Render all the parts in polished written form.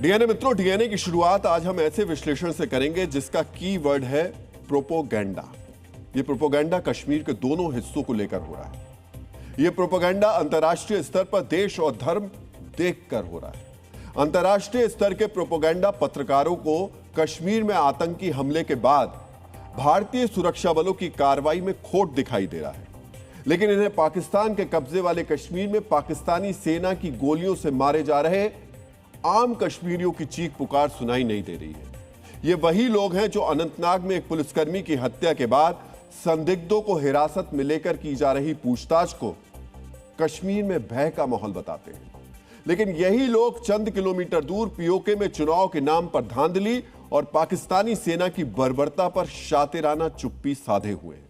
DNA मित्रों, DNA की शुरुआत आज हम ऐसे विश्लेषण से करेंगे जिसका कीवर्ड है प्रोपोगेंडा। ये प्रोपोगेंडा कश्मीर के दोनों हिस्सों को लेकर हो रहा है। ये प्रोपोगेंडा अंतर्राष्ट्रीय स्तर पर देश और धर्म देखकर हो रहा है। अंतर्राष्ट्रीय स्तर के प्रोपोगेंडा पत्रकारों को कश्मीर में आतंकी हमले के बाद भारतीय सुरक्षा बलों की कार्रवाई में खोट दिखाई दे रहा है, लेकिन इन्हें पाकिस्तान के कब्जे वाले कश्मीर में पाकिस्तानी सेना की गोलियों से मारे जा रहे आम कश्मीरियों की चीख पुकार सुनाई नहीं दे रही है। ये वही लोग हैं जो अनंतनाग में एक पुलिसकर्मी की हत्या के बाद संदिग्धों को हिरासत में लेकर की जा रही पूछताछ को कश्मीर में भय का माहौल बताते हैं, लेकिन यही लोग चंद किलोमीटर दूर पीओके में चुनाव के नाम पर धांधली और पाकिस्तानी सेना की बर्बरता पर शातिराना चुप्पी साधे हुए हैं।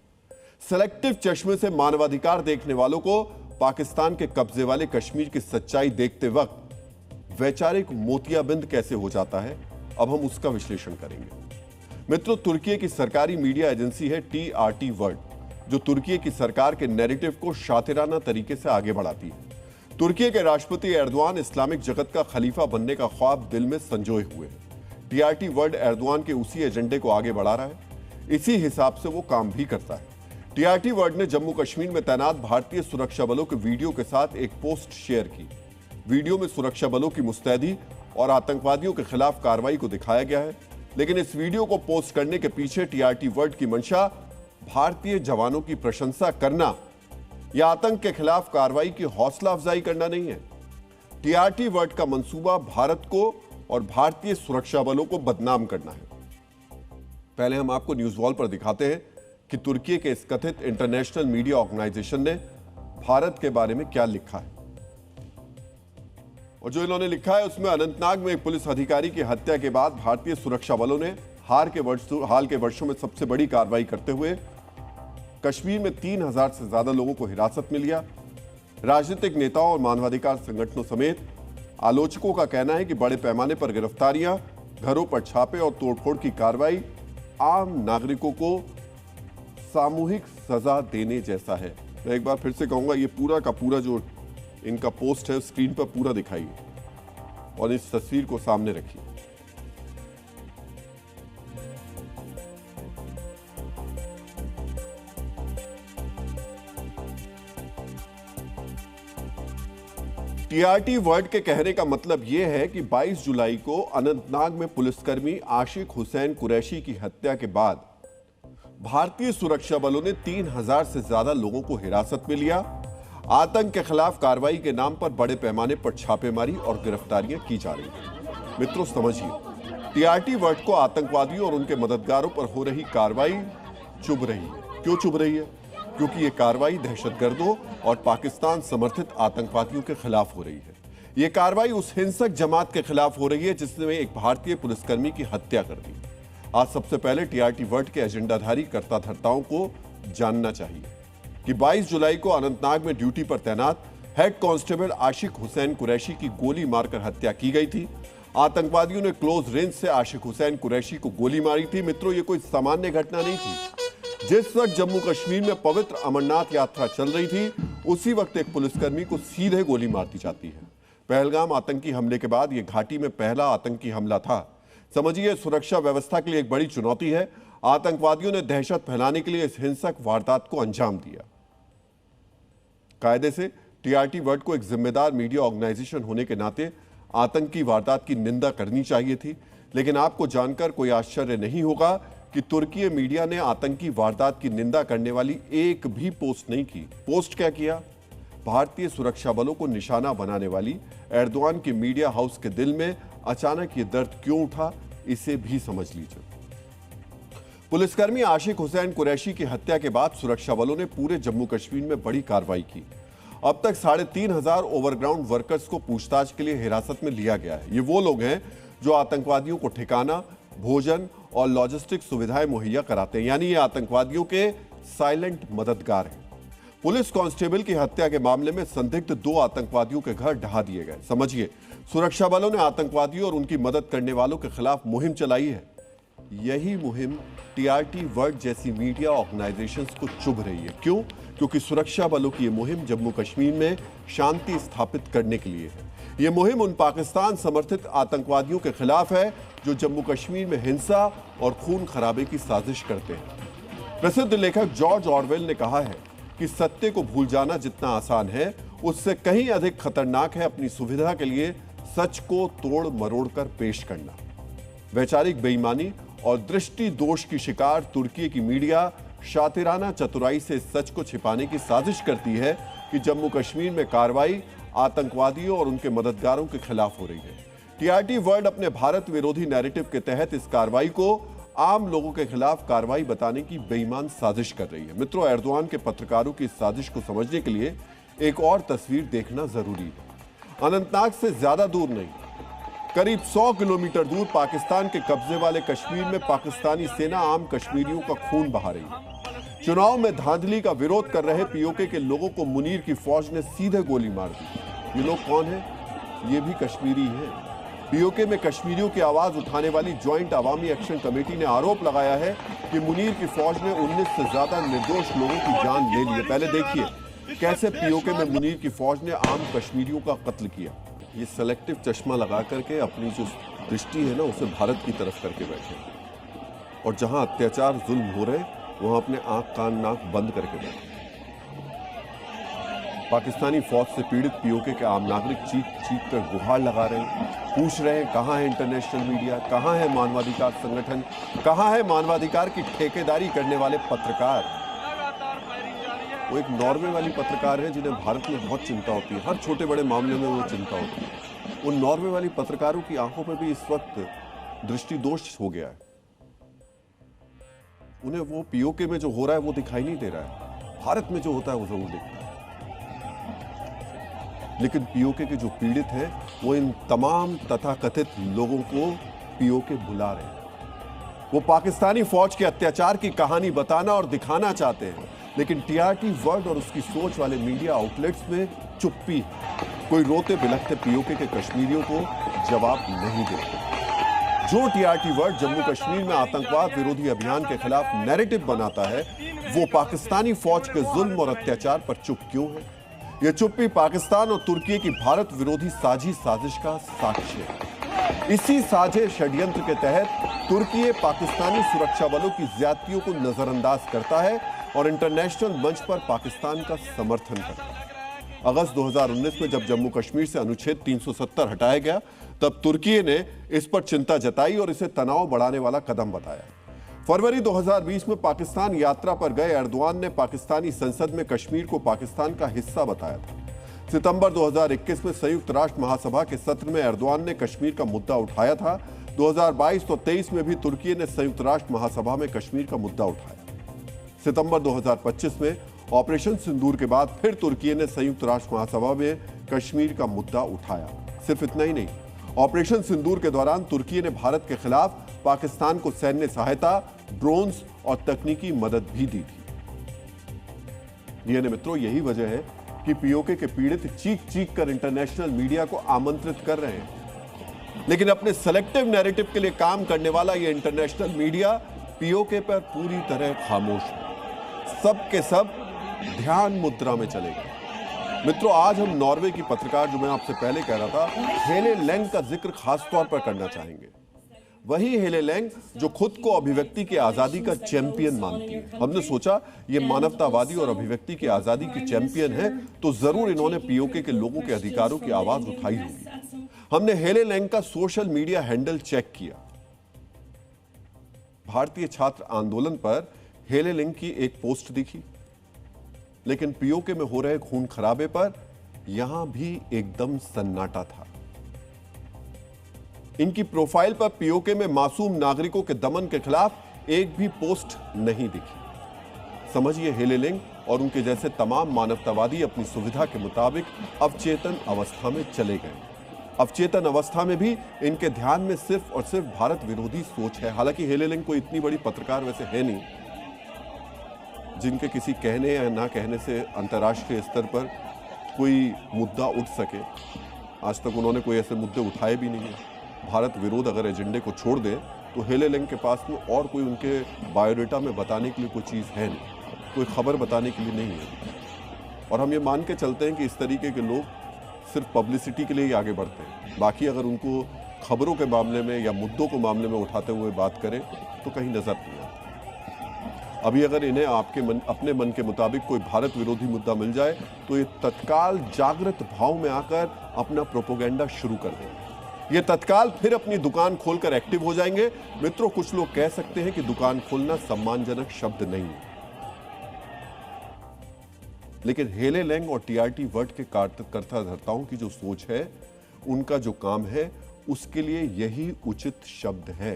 सेलेक्टिव चश्मे से मानवाधिकार देखने वालों को पाकिस्तान के कब्जे वाले कश्मीर की सच्चाई देखते वक्त वैचारिक मोतियाबिंद कैसे हो जाता है, अब हम उसका विश्लेषण करेंगे। मित्रों, तुर्की की सरकारी मीडिया एजेंसी है TRT वर्ल्ड, जो तुर्की की सरकार के नैरेटिव को शातिराना तरीके से आगे बढ़ाती है। तुर्की के राष्ट्रपति एर्दोआन इस्लामिक जगत का खलीफा बनने का ख्वाब दिल में संजोए हुए हैं। TRT वर्ल्ड एर्दोआन के उसी एजेंडे को आगे बढ़ा रहा है, इसी हिसाब से वो काम भी करता है। TRT वर्ल्ड ने जम्मू कश्मीर में तैनात भारतीय सुरक्षा बलों के वीडियो के साथ एक पोस्ट शेयर की। वीडियो में सुरक्षा बलों की मुस्तैदी और आतंकवादियों के खिलाफ कार्रवाई को दिखाया गया है, लेकिन इस वीडियो को पोस्ट करने के पीछे TRT वर्ल्ड की मंशा भारतीय जवानों की प्रशंसा करना या आतंक के खिलाफ कार्रवाई की हौसला अफजाई करना नहीं है। TRT वर्ल्ड का मंसूबा भारत को और भारतीय सुरक्षा बलों को बदनाम करना है। पहले हम आपको न्यूज वॉल पर दिखाते हैं कि तुर्की के इस कथित इंटरनेशनल मीडिया ऑर्गेनाइजेशन ने भारत के बारे में क्या लिखा है। और जो इन्होंने लिखा है उसमें अनंतनाग में एक पुलिस अधिकारी की हत्या के बाद भारतीय सुरक्षा बलों ने हाल के वर्षों में सबसे बड़ी कार्रवाई करते हुए कश्मीर में 3000 से ज्यादा लोगों को हिरासत में लिया। राजनीतिक नेताओं और मानवाधिकार संगठनों समेत आलोचकों का कहना है कि बड़े पैमाने पर गिरफ्तारियां, घरों पर छापे और तोड़फोड़ की कार्रवाई आम नागरिकों को सामूहिक सजा देने जैसा है। मैं एक बार फिर से कहूंगा, ये पूरा का पूरा जो इनका पोस्ट है स्क्रीन पर पूरा दिखाइए और इस तस्वीर को सामने रखिए। TRT वर्ल्ड के कहने का मतलब यह है कि 22 जुलाई को अनंतनाग में पुलिसकर्मी आशिक हुसैन कुरैशी की हत्या के बाद भारतीय सुरक्षा बलों ने 3000 से ज्यादा लोगों को हिरासत में लिया। आतंक के खिलाफ कार्रवाई के नाम पर बड़े पैमाने पर छापेमारी और गिरफ्तारियां की जा रही हैं। मित्रों समझिए, TRT वर्ल्ड को आतंकवादियों और उनके मददगारों पर हो रही कार्रवाई चुभ रही है। क्यों चुभ रही है? क्योंकि ये कार्रवाई दहशतगर्दों और पाकिस्तान समर्थित आतंकवादियों के खिलाफ हो रही है। ये कार्रवाई उस हिंसक जमात के खिलाफ हो रही है जिसने एक भारतीय पुलिसकर्मी की हत्या कर दी। आज सबसे पहले TRT वर्ल्ड के एजेंडाधारी कर्ताधर्ताओं को जानना चाहिए कि 22 जुलाई को अनंतनाग में ड्यूटी पर तैनात हेड कांस्टेबल आशिक हुसैन कुरैशी की गोली मारकर हत्या की गई थी। आतंकवादियों ने क्लोज रेंज से आशिक हुसैन कुरैशी को गोली मारी थी। मित्रों, ये कोई सामान्य घटना नहीं थी। जिस वक्त जम्मू कश्मीर में पवित्र अमरनाथ यात्रा चल रही थी, उसी वक्त एक पुलिसकर्मी को सीधे गोली मार दी जाती है। पहलगाम आतंकी हमले के बाद यह घाटी में पहला आतंकी हमला था। समझिए, सुरक्षा व्यवस्था के लिए एक बड़ी चुनौती है। आतंकवादियों ने दहशत फैलाने के लिए इस हिंसक वारदात को अंजाम दिया। कायदे से TRT वर्ल्ड को एक जिम्मेदार मीडिया ऑर्गेनाइजेशन होने के नाते आतंकी वारदात की निंदा करनी चाहिए थी, लेकिन आपको जानकर कोई आश्चर्य नहीं होगा कि तुर्की मीडिया ने आतंकी वारदात की निंदा करने वाली एक भी पोस्ट नहीं की। पोस्ट क्या किया? भारतीय सुरक्षा बलों को निशाना बनाने वाली एर्दोआन के मीडिया हाउस के दिल में अचानक ये दर्द क्यों उठा, इसे भी समझ लीजिए। पुलिसकर्मी आशिक हुसैन कुरैशी की हत्या के बाद सुरक्षा बलों ने पूरे जम्मू कश्मीर में बड़ी कार्रवाई की। अब तक 3500 ओवरग्राउंड वर्कर्स को पूछताछ के लिए हिरासत में लिया गया है। ये वो लोग हैं जो आतंकवादियों को ठिकाना, भोजन और लॉजिस्टिक सुविधाएं मुहैया कराते हैं, यानी ये आतंकवादियों के साइलेंट मददगार हैं। पुलिस कांस्टेबल की हत्या के मामले में संदिग्ध 2 आतंकवादियों के घर ढहा दिए गए। समझिए, सुरक्षा बलों ने आतंकवादियों और उनकी मदद करने वालों के खिलाफ मुहिम चलाई है। यही मुहिम TRT वर्ल्ड जैसी मीडिया ऑर्गेनाइजेशंस को चुभ रही है। क्यों? क्योंकि सुरक्षा बलों की यह मुहिम जम्मू कश्मीर में शांति स्थापित करने के लिए है। यह मुहिम उन पाकिस्तान समर्थित आतंकवादियों के खिलाफ है जो जम्मू कश्मीर में हिंसा और खून खराबे की साजिश करते हैं। प्रसिद्ध लेखक जॉर्ज ऑरवेल ने कहा है कि सत्य को भूल जाना जितना आसान है, उससे कहीं अधिक खतरनाक है अपनी सुविधा के लिए सच को तोड़ मरोड़ कर पेश करना। वैचारिक बेईमानी और दृष्टि दोष की शिकार तुर्की की मीडिया शातिराना चतुराई से इस सच को छिपाने की साजिश करती है कि जम्मू कश्मीर में कार्रवाई आतंकवादियों और उनके मददगारों के खिलाफ हो रही है। टीआरटी वर्ल्ड अपने भारत विरोधी नैरेटिव के तहत इस कार्रवाई को आम लोगों के खिलाफ कार्रवाई बताने की बेईमान साजिश कर रही है। मित्रों, एर्दोआन के पत्रकारों की इस साजिश को समझने के लिए एक और तस्वीर देखना जरूरी है। अनंतनाग से ज्यादा दूर नहीं, करीब 100 किलोमीटर दूर पाकिस्तान के कब्जे वाले कश्मीर में पाकिस्तानी सेना आम कश्मीरियों का खून बहा रही है। चुनाव में धांधली का विरोध कर रहे पीओके के लोगों को मुनीर की फौज ने सीधे गोली मार दी। ये लोग कौन हैं? ये भी कश्मीरी हैं। पीओके में कश्मीरियों की आवाज उठाने वाली ज्वाइंट अवामी एक्शन कमेटी ने आरोप लगाया है कि मुनीर की फौज ने 19 से ज्यादा निर्दोष लोगों की जान ले ली है। पहले देखिए कैसे पीओके में मुनीर की फौज ने आम कश्मीरियों का कत्ल किया। ये सेलेक्टिव चश्मा लगा करके अपनी जो दृष्टि है ना उसे भारत की तरफ करके बैठे, और जहां अत्याचार जुल्म हो रहे वहां अपने आंख कान नाक बंद करके बैठे। पाकिस्तानी फौज से पीड़ित पीओके के आम नागरिक चीख चीख कर गुहार लगा रहे हैं, पूछ रहे हैं कहां है इंटरनेशनल मीडिया, कहां है मानवाधिकार संगठन, कहां है मानवाधिकार की ठेकेदारी करने वाले पत्रकार। वो एक नॉर्वे वाली पत्रकार है जिन्हें भारत में बहुत चिंता होती है, हर छोटे बड़े मामले में वो चिंता होती है। उन नॉर्वे वाली पत्रकारों की आंखों पर भी इस वक्त दृष्टि दोष हो गया है। उन्हें वो पीओके में जो हो रहा है वो दिखाई नहीं दे रहा है, भारत में जो होता है वो जरूर दिखता है। लेकिन पीओके के जो पीड़ित हैं वो इन तमाम तथाकथित लोगों को पीओके बुला रहे हैं। वो पाकिस्तानी फौज के अत्याचार की कहानी बताना और दिखाना चाहते हैं, लेकिन टीआरटी वर्ल्ड और उसकी सोच वाले मीडिया आउटलेट्स में चुप्पी है। कोई रोते बिलखते पीओके के कश्मीरियों को जवाब नहीं देते। जो टीआरटी वर्ल्ड जम्मू कश्मीर में आतंकवाद विरोधी अभियान के खिलाफ नैरेटिव बनाता है, वो पाकिस्तानी फौज के जुल्म और अत्याचार पर चुप क्यों है? यह चुप्पी पाकिस्तान और तुर्की की भारत विरोधी साजिश का साक्ष्य है। इसी साझे षड्यंत्र के तहत तुर्की पाकिस्तानी सुरक्षा बलों की ज्यादतियों को नजरअंदाज करता है और इंटरनेशनल मंच पर पाकिस्तान का समर्थन करता है। अगस्त 2019 में जब जम्मू कश्मीर से अनुच्छेद 370 हटाया गया, तब तुर्की ने इस पर चिंता जताई और इसे तनाव बढ़ाने वाला कदम बताया। फरवरी 2020 में पाकिस्तान यात्रा पर गए एर्दोआन ने पाकिस्तानी संसद में कश्मीर को पाकिस्तान का हिस्सा बताया था। सितंबर 2021 में संयुक्त राष्ट्र महासभा के सत्र में एर्दोआन ने कश्मीर का मुद्दा उठाया था। 2022 और 23 में भी तुर्की ने संयुक्त राष्ट्र महासभा में कश्मीर का मुद्दा उठाया। सितंबर 2025 में ऑपरेशन सिंदूर के बाद फिर तुर्की ने संयुक्त राष्ट्र महासभा में कश्मीर का मुद्दा उठाया। सिर्फ इतना ही नहीं, ऑपरेशन सिंदूर के दौरान तुर्की ने भारत के खिलाफ पाकिस्तान को सैन्य सहायता, ड्रोन्स और तकनीकी मदद भी दी थी। मित्रों, यही वजह है कि पीओके के पीड़ित चीख चीख कर इंटरनेशनल मीडिया को आमंत्रित कर रहे हैं, लेकिन अपने सेलेक्टिव नैरेटिव के लिए काम करने वाला यह इंटरनेशनल मीडिया पीओके पर पूरी तरह खामोश है। सब के सब ध्यान मुद्रा में चले गए। मित्रों, आज हम नॉर्वे की पत्रकार, जो मैं आपसे पहले कह रहा था, हेले लैंग का जिक्र खास तौर पर करना चाहेंगे। वही हेले लैंग जो खुद को अभिव्यक्ति की आजादी का चैंपियन मानती है। हमने सोचा ये मानवतावादी और अभिव्यक्ति की आजादी की चैंपियन है, तो जरूर इन्होंने पीओके के लोगों के अधिकारों की आवाज उठाई होगी। हमने हेले लैंग का सोशल मीडिया हैंडल चेक किया। भारतीय छात्र आंदोलन पर हेले लैंग की एक पोस्ट दिखी, लेकिन पीओके में हो रहे खून खराबे पर यहां भी एकदम सन्नाटा था। इनकी प्रोफाइल पर पीओके में मासूम नागरिकों के दमन के खिलाफ एक भी पोस्ट नहीं दिखी। समझिए, हेले लैंग और उनके जैसे तमाम मानवतावादी अपनी सुविधा के मुताबिक अवचेतन अवस्था में चले गए। अवचेतन अवस्था में भी इनके ध्यान में सिर्फ और सिर्फ भारत विरोधी सोच है। हालांकि हेले लैंग कोई इतनी बड़ी पत्रकार वैसे है नहीं जिनके किसी कहने या ना कहने से अंतर्राष्ट्रीय स्तर पर कोई मुद्दा उठ सके। आज तक उन्होंने कोई ऐसे मुद्दे उठाए भी नहीं है। भारत विरोध अगर एजेंडे को छोड़ दें तो हेले लैंग के पास में और कोई उनके बायोडेटा में बताने के लिए कोई चीज़ है नहीं, कोई खबर बताने के लिए नहीं है। और हम ये मान के चलते हैं कि इस तरीके के लोग सिर्फ पब्लिसिटी के लिए ही आगे बढ़ते हैं। बाकी अगर उनको खबरों के मामले में या मुद्दों को मामले में उठाते हुए बात करें तो कहीं नजर नहीं आता। अभी अगर इन्हें अपने मन के मुताबिक कोई भारत विरोधी मुद्दा मिल जाए तो ये तत्काल जागृत भाव में आकर अपना प्रोपोगेंडा शुरू कर देंगे। ये तत्काल फिर अपनी दुकान खोलकर एक्टिव हो जाएंगे। मित्रों, कुछ लोग कह सकते हैं कि दुकान खोलना सम्मानजनक शब्द नहीं है, लेकिन हेले लेंग और टीआरटी वर्ड के कर्ता धर्ताओं की जो सोच है, उनका जो काम है, उसके लिए यही उचित शब्द है।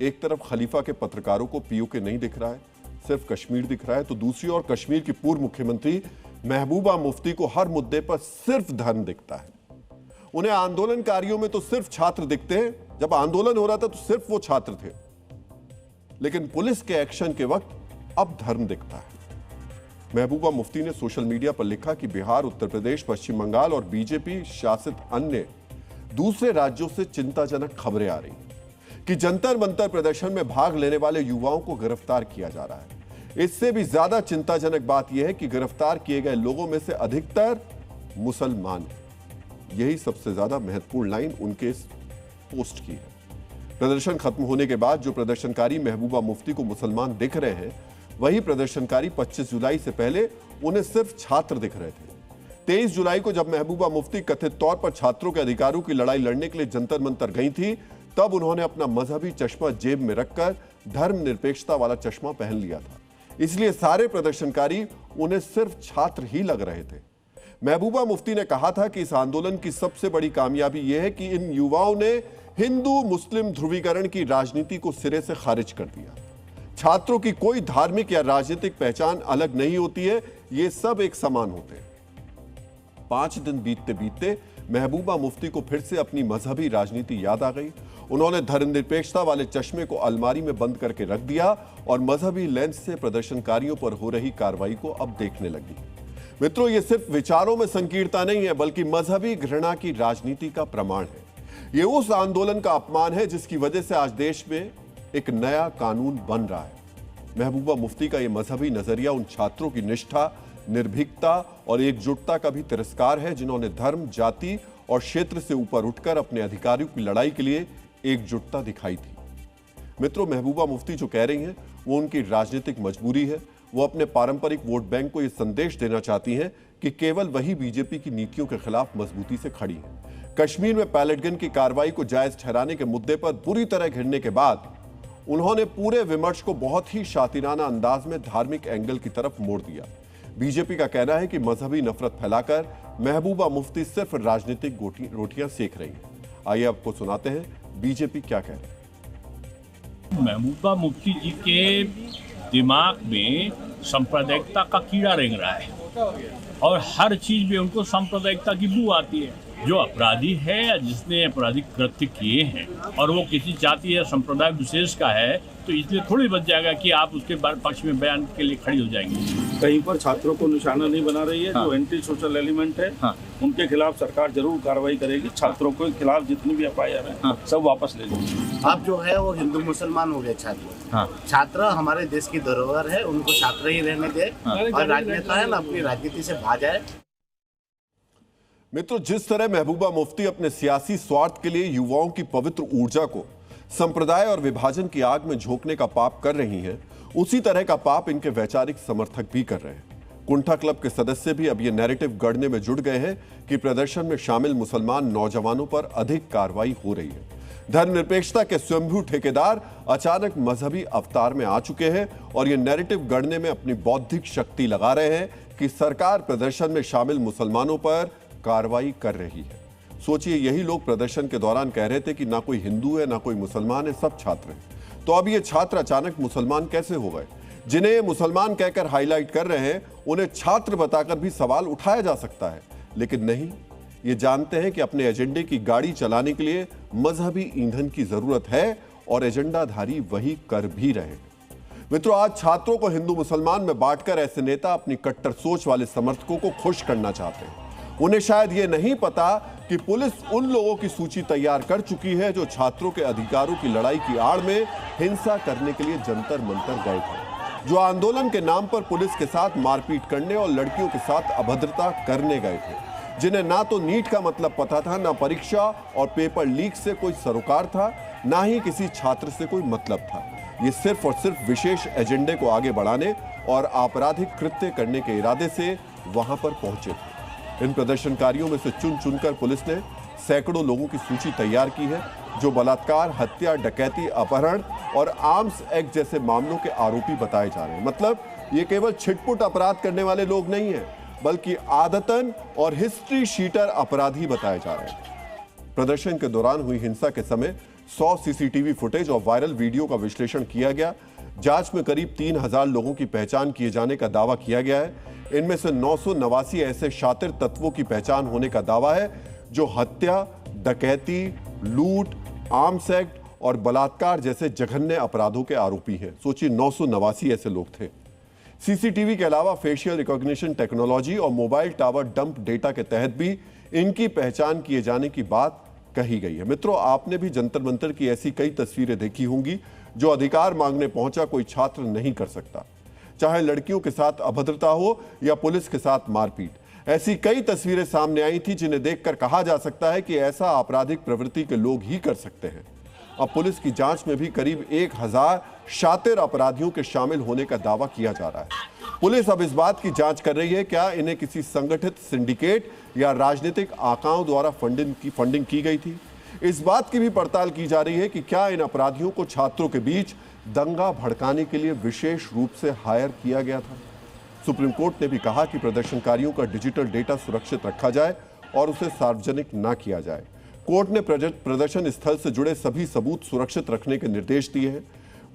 एक तरफ खलीफा के पत्रकारों को पीओके नहीं दिख रहा है, सिर्फ कश्मीर दिख रहा है, तो दूसरी ओर कश्मीर की पूर्व मुख्यमंत्री महबूबा मुफ्ती को हर मुद्दे पर सिर्फ धर्म दिखता है। उन्हें आंदोलनकारियों में तो सिर्फ छात्र दिखते हैं। जब आंदोलन हो रहा था तो सिर्फ वो छात्र थे, लेकिन पुलिस के एक्शन के वक्त अब धर्म दिखता है। महबूबा मुफ्ती ने सोशल मीडिया पर लिखा कि बिहार, उत्तर प्रदेश, पश्चिम बंगाल और बीजेपी शासित अन्य दूसरे राज्यों से चिंताजनक खबरें आ रही हैं कि जंतर मंतर प्रदर्शन में भाग लेने वाले युवाओं को गिरफ्तार किया जा रहा है। इससे भी ज्यादा चिंताजनक बात यह है कि गिरफ्तार किए गए लोगों में से अधिकतर मुसलमान हैं। यही सबसे ज्यादा महत्वपूर्ण लाइन उनके इस पोस्ट की है। प्रदर्शन खत्म होने के बाद जो प्रदर्शनकारी महबूबा मुफ्ती को मुसलमान दिख रहे हैं, वही प्रदर्शनकारी 25 जुलाई से पहले उन्हें सिर्फ छात्र दिख रहे थे। 23 जुलाई को जब महबूबा मुफ्ती कथित तौर पर छात्रों के अधिकारों की लड़ाई लड़ने के लिए जंतर मंतर गई थी, तब उन्होंने अपना मजहबी चश्मा जेब में रखकर धर्मनिरपेक्षता वाला चश्मा पहन लिया था। इसलिए सारे प्रदर्शनकारी उन्हें सिर्फ छात्र ही लग रहे थे। महबूबा मुफ्ती ने कहा था कि इस आंदोलन की सबसे बड़ी कामयाबी यह है कि इन युवाओं ने हिंदू मुस्लिम ध्रुवीकरण की राजनीति को सिरे से खारिज कर दिया। छात्रों की कोई धार्मिक या राजनीतिक पहचान अलग नहीं होती है, ये सब एक समान होते हैं। 5 दिन बीतते बीतते महबूबा मुफ्ती को फिर से अपनी मजहबी राजनीति याद आ गई। उन्होंने धर्मनिरपेक्षता वाले चश्मे को अलमारी में बंद करके रख दिया और मजहबी लेंस से प्रदर्शनकारियों पर हो रही कार्रवाई को अब देखने लगी। मित्रों, ये सिर्फ विचारों में संकीर्णता नहीं है, बल्कि मजहबी घृणा की राजनीति का प्रमाण है। ये उस आंदोलन का अपमान है जिसकी वजह से आज देश में एक नया कानून बन रहा है। महबूबा मुफ्ती का यह मजहबी नजरिया उन छात्रों की निष्ठा, निर्भीकता और एकजुटता का भी तिरस्कार है जिन्होंने धर्म, जाति और क्षेत्र से ऊपर उठकर अपने अधिकारों की लड़ाई के लिए एकजुटता दिखाई थी। मित्रों, महबूबा मुफ्ती जो कह रही हैं वो उनकी राजनीतिक मजबूरी है। वो अपने पारंपरिक वोट बैंक को यह संदेश देना चाहती हैं कि केवल वही बीजेपी की नीतियों के खिलाफ मजबूती से खड़ी है। कश्मीर में पैलेट गन की कार्रवाई को जायज ठहराने के मुद्दे पर बुरी तरह घिरने के बाद उन्होंने पूरे विमर्श को बहुत ही शातिराना अंदाज में धार्मिक एंगल की तरफ मोड़ दिया। बीजेपी का कहना है कि मजहबी नफरत फैलाकर महबूबा मुफ्ती सिर्फ राजनीतिक रोटियां सेक रही हैं। आइए आपको सुनाते हैं बीजेपी क्या कह रही है। महबूबा मुफ्ती जी के दिमाग में सांप्रदायिकता का कीड़ा रेंग रहा है और हर चीज में उनको सांप्रदायिकता की बू आती है। जो अपराधी है या जिसने आपराधिक कृत्य किए हैं और वो किसी जाति या संप्रदाय विशेष का है, तो इसलिए थोड़ी बच जाएगा कि आप उसके पक्ष में बयान के लिए खड़ी हो जाएंगे। कहीं पर छात्रों को निशाना नहीं बना रही है। हाँ। जो एंटी सोशल एलिमेंट है, हाँ, उनके खिलाफ सरकार जरूर कार्रवाई करेगी। छात्रों के खिलाफ जितनी भी एफआईआर है, हाँ, सब वापस ले लेंगे। अब जो है वो हिंदू मुसलमान हो गए छात्र। हाँ। छात्र हमारे देश की धरोहर है, उनको छात्र ही रहने दे। हाँ। और राजनेता है ना, अपनी राजनीति से भाग जाए। मित्रों, जिस तरह महबूबा मुफ्ती अपने सियासी स्वार्थ के लिए युवाओं की पवित्र ऊर्जा को संप्रदाय और विभाजन की आग में झोंकने का पाप कर रही हैं, उसी तरह का पाप इनके वैचारिक समर्थक भी कर रहे हैं। कुंठा क्लब के सदस्य भी अब यह नैरेटिव गढ़ने में जुट गए हैं कि प्रदर्शन में शामिल मुसलमान नौजवानों पर अधिक कार्रवाई हो रही है। धर्मनिरपेक्षता के स्वयंभू ठेकेदार अचानक मजहबी अवतार में आ चुके हैं और यह नैरेटिव गढ़ने में अपनी बौद्धिक शक्ति लगा रहे हैं कि सरकार प्रदर्शन में शामिल मुसलमानों पर कार्रवाई कर रही है। सोचिए, यही लोग प्रदर्शन के दौरान कह रहे थे कि ना कोई हिंदू है, ना कोई मुसलमान है, सब छात्र हैं। तो अब ये छात्र अचानक मुसलमान कैसे हो गए? जिन्हें ये मुसलमान कहकर हाईलाइट कर रहे हैं, उन्हें छात्र बताकर भी सवाल उठाया जा सकता है, लेकिन नहीं, ये जानते हैं कि अपने एजेंडे की गाड़ी चलाने के लिए मजहबी ईंधन की जरूरत है और एजेंडाधारी वही कर भी रहे हैं। मित्रों, आज छात्रों को हिंदू मुसलमान में बांटकर ऐसे नेता अपनी कट्टर सोच वाले समर्थकों को खुश करना चाहते हैं। उन्हें शायद यह नहीं पता कि पुलिस उन लोगों की सूची तैयार कर चुकी है जो छात्रों के अधिकारों की लड़ाई की आड़ में हिंसा करने के लिए जंतर मंतर गए थे, जो आंदोलन के नाम पर पुलिस के साथ मारपीट करने और लड़कियों के साथ अभद्रता करने गए थे। जिन्हें ना तो नीट का मतलब पता था, ना परीक्षा और पेपर लीक से कोई सरोकार था, ना ही किसी छात्र से कोई मतलब था। ये सिर्फ और सिर्फ विशेष एजेंडे को आगे बढ़ाने और आपराधिक कृत्य करने के इरादे से वहां पर पहुंचे थे। इन प्रदर्शनकारियों में से चुन चुनकर पुलिस ने सैकड़ों लोगों की सूची तैयार की है जो बलात्कार, हत्या, डकैती, अपहरण और आर्म्स एक्ट जैसे मामलों के आरोपी बताए जा रहे हैं। मतलब ये केवल छिटपुट अपराध करने वाले लोग नहीं हैं, बल्कि आदतन और हिस्ट्री शीटर अपराधी बताए जा रहे हैं। प्रदर्शन के दौरान हुई हिंसा के समय 100 सीसीटीवी फुटेज और वायरल वीडियो का विश्लेषण किया गया। जांच में करीब 3000 लोगों की पहचान किए जाने का दावा किया गया है। इनमें से 989 ऐसे शातिर तत्वों की पहचान होने का दावा है जो हत्या, डकैती, लूट, आर्म्स एक्ट और बलात्कार जैसे जघन्य अपराधों के आरोपी हैं। सोचिए 989 ऐसे लोग थे। सीसीटीवी के अलावा फेशियल रिकॉग्निशन टेक्नोलॉजी और मोबाइल टावर डंप डेटा के तहत भी इनकी पहचान किए जाने की बात कही गई है। मित्रों, आपने भी जंतर मंतर की ऐसी कई तस्वीरें देखी होंगी जो अधिकार मांगने पहुंचा कोई छात्र नहीं कर सकता, चाहे लड़कियों के साथ अभद्रता हो या पुलिस के साथ मारपीट। ऐसी कई तस्वीरें सामने आई थी जिन्हें देखकर कहा जा सकता है कि ऐसा आपराधिक प्रवृत्ति के लोग ही कर सकते हैं। अब पुलिस की जांच में भी करीब 1000 शातिर अपराधियों के शामिल होने का दावा किया जा रहा है। पुलिस अब इस बात की जांच कर रही है क्या इन्हें किसी संगठित सिंडिकेट या राजनीतिक आकाओं द्वारा फंडिंग की गई थी। इस बात की भी पड़ताल की जा रही है कि क्या इन अपराधियों को छात्रों के बीच दंगा भड़काने के लिए विशेष रूप से हायर किया गया था। सुप्रीम कोर्ट ने भी कहा कि प्रदर्शनकारियों का डिजिटल डेटा सुरक्षित रखा जाए और उसे सार्वजनिक न किया जाए। कोर्ट ने प्रदर्शन स्थल से जुड़े सभी सबूत सुरक्षित रखने के निर्देश दिए हैं।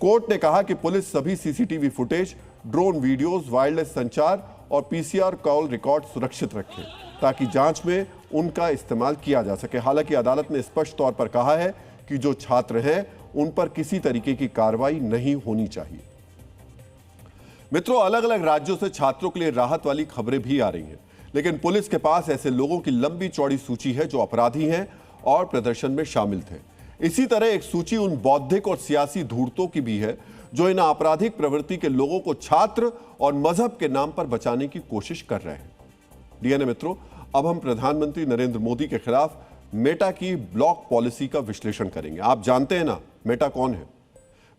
कोर्ट ने कहा कि पुलिस सभी CCTV footage, drone videos, wireless संचार और पीसीआर कॉल रिकॉर्ड सुरक्षित रखे ताकि जांच में उनका इस्तेमाल किया जा सके। हालांकि अदालत ने स्पष्ट तौर पर कहा है कि जो छात्र हैं उन पर किसी तरीके की कार्रवाई नहीं होनी चाहिए। मित्रों, अलग अलग राज्यों से छात्रों के लिए राहत वाली खबरें भी आ रही हैं, लेकिन पुलिस के पास ऐसे लोगों की लंबी चौड़ी सूची है जो अपराधी हैं और प्रदर्शन में शामिल थे। इसी तरह एक सूची उन बौद्धिक और सियासी धूर्तों की भी है जो इन आपराधिक प्रवृत्ति के लोगों को छात्र और मजहब के नाम पर बचाने की कोशिश कर रहे हैं। डीएनए मित्रों, अब हम प्रधानमंत्री नरेंद्र मोदी के खिलाफ मेटा की ब्लॉक पॉलिसी का विश्लेषण करेंगे। आप जानते हैं ना मेटा कौन है?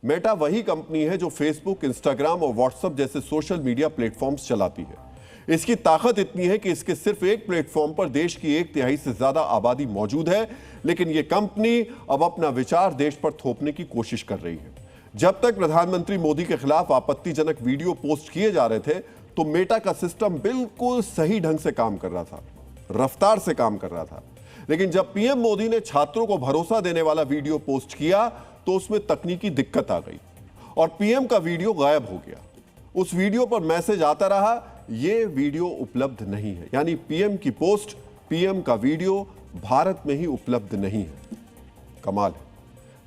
मेटा वही कंपनी है जो फेसबुक, इंस्टाग्राम और व्हाट्सएप जैसे सोशल मीडिया प्लेटफॉर्म्स चलाती है। इसकी ताकत इतनी है कि इसके सिर्फ एक प्लेटफॉर्म पर देश की 1/3 से ज्यादा आबादी मौजूद है, लेकिन यह कंपनी अब अपना विचार देश पर थोपने की कोशिश कर रही है। जब तक प्रधानमंत्री मोदी के खिलाफ आपत्तिजनक वीडियो पोस्ट किए जा रहे थे तो मेटा का सिस्टम बिल्कुल सही ढंग से काम कर रहा था, रफ्तार से काम कर रहा था। लेकिन जब पीएम मोदी ने छात्रों को भरोसा देने वाला वीडियो पोस्ट किया तो उसमें तकनीकी दिक्कत आ गई और पीएम का वीडियो गायब हो गया। उस वीडियो पर मैसेज आता रहा, यह वीडियो उपलब्ध नहीं है, यानी पीएम की पोस्ट, पीएम का वीडियो भारत में ही उपलब्ध नहीं है। कमाल है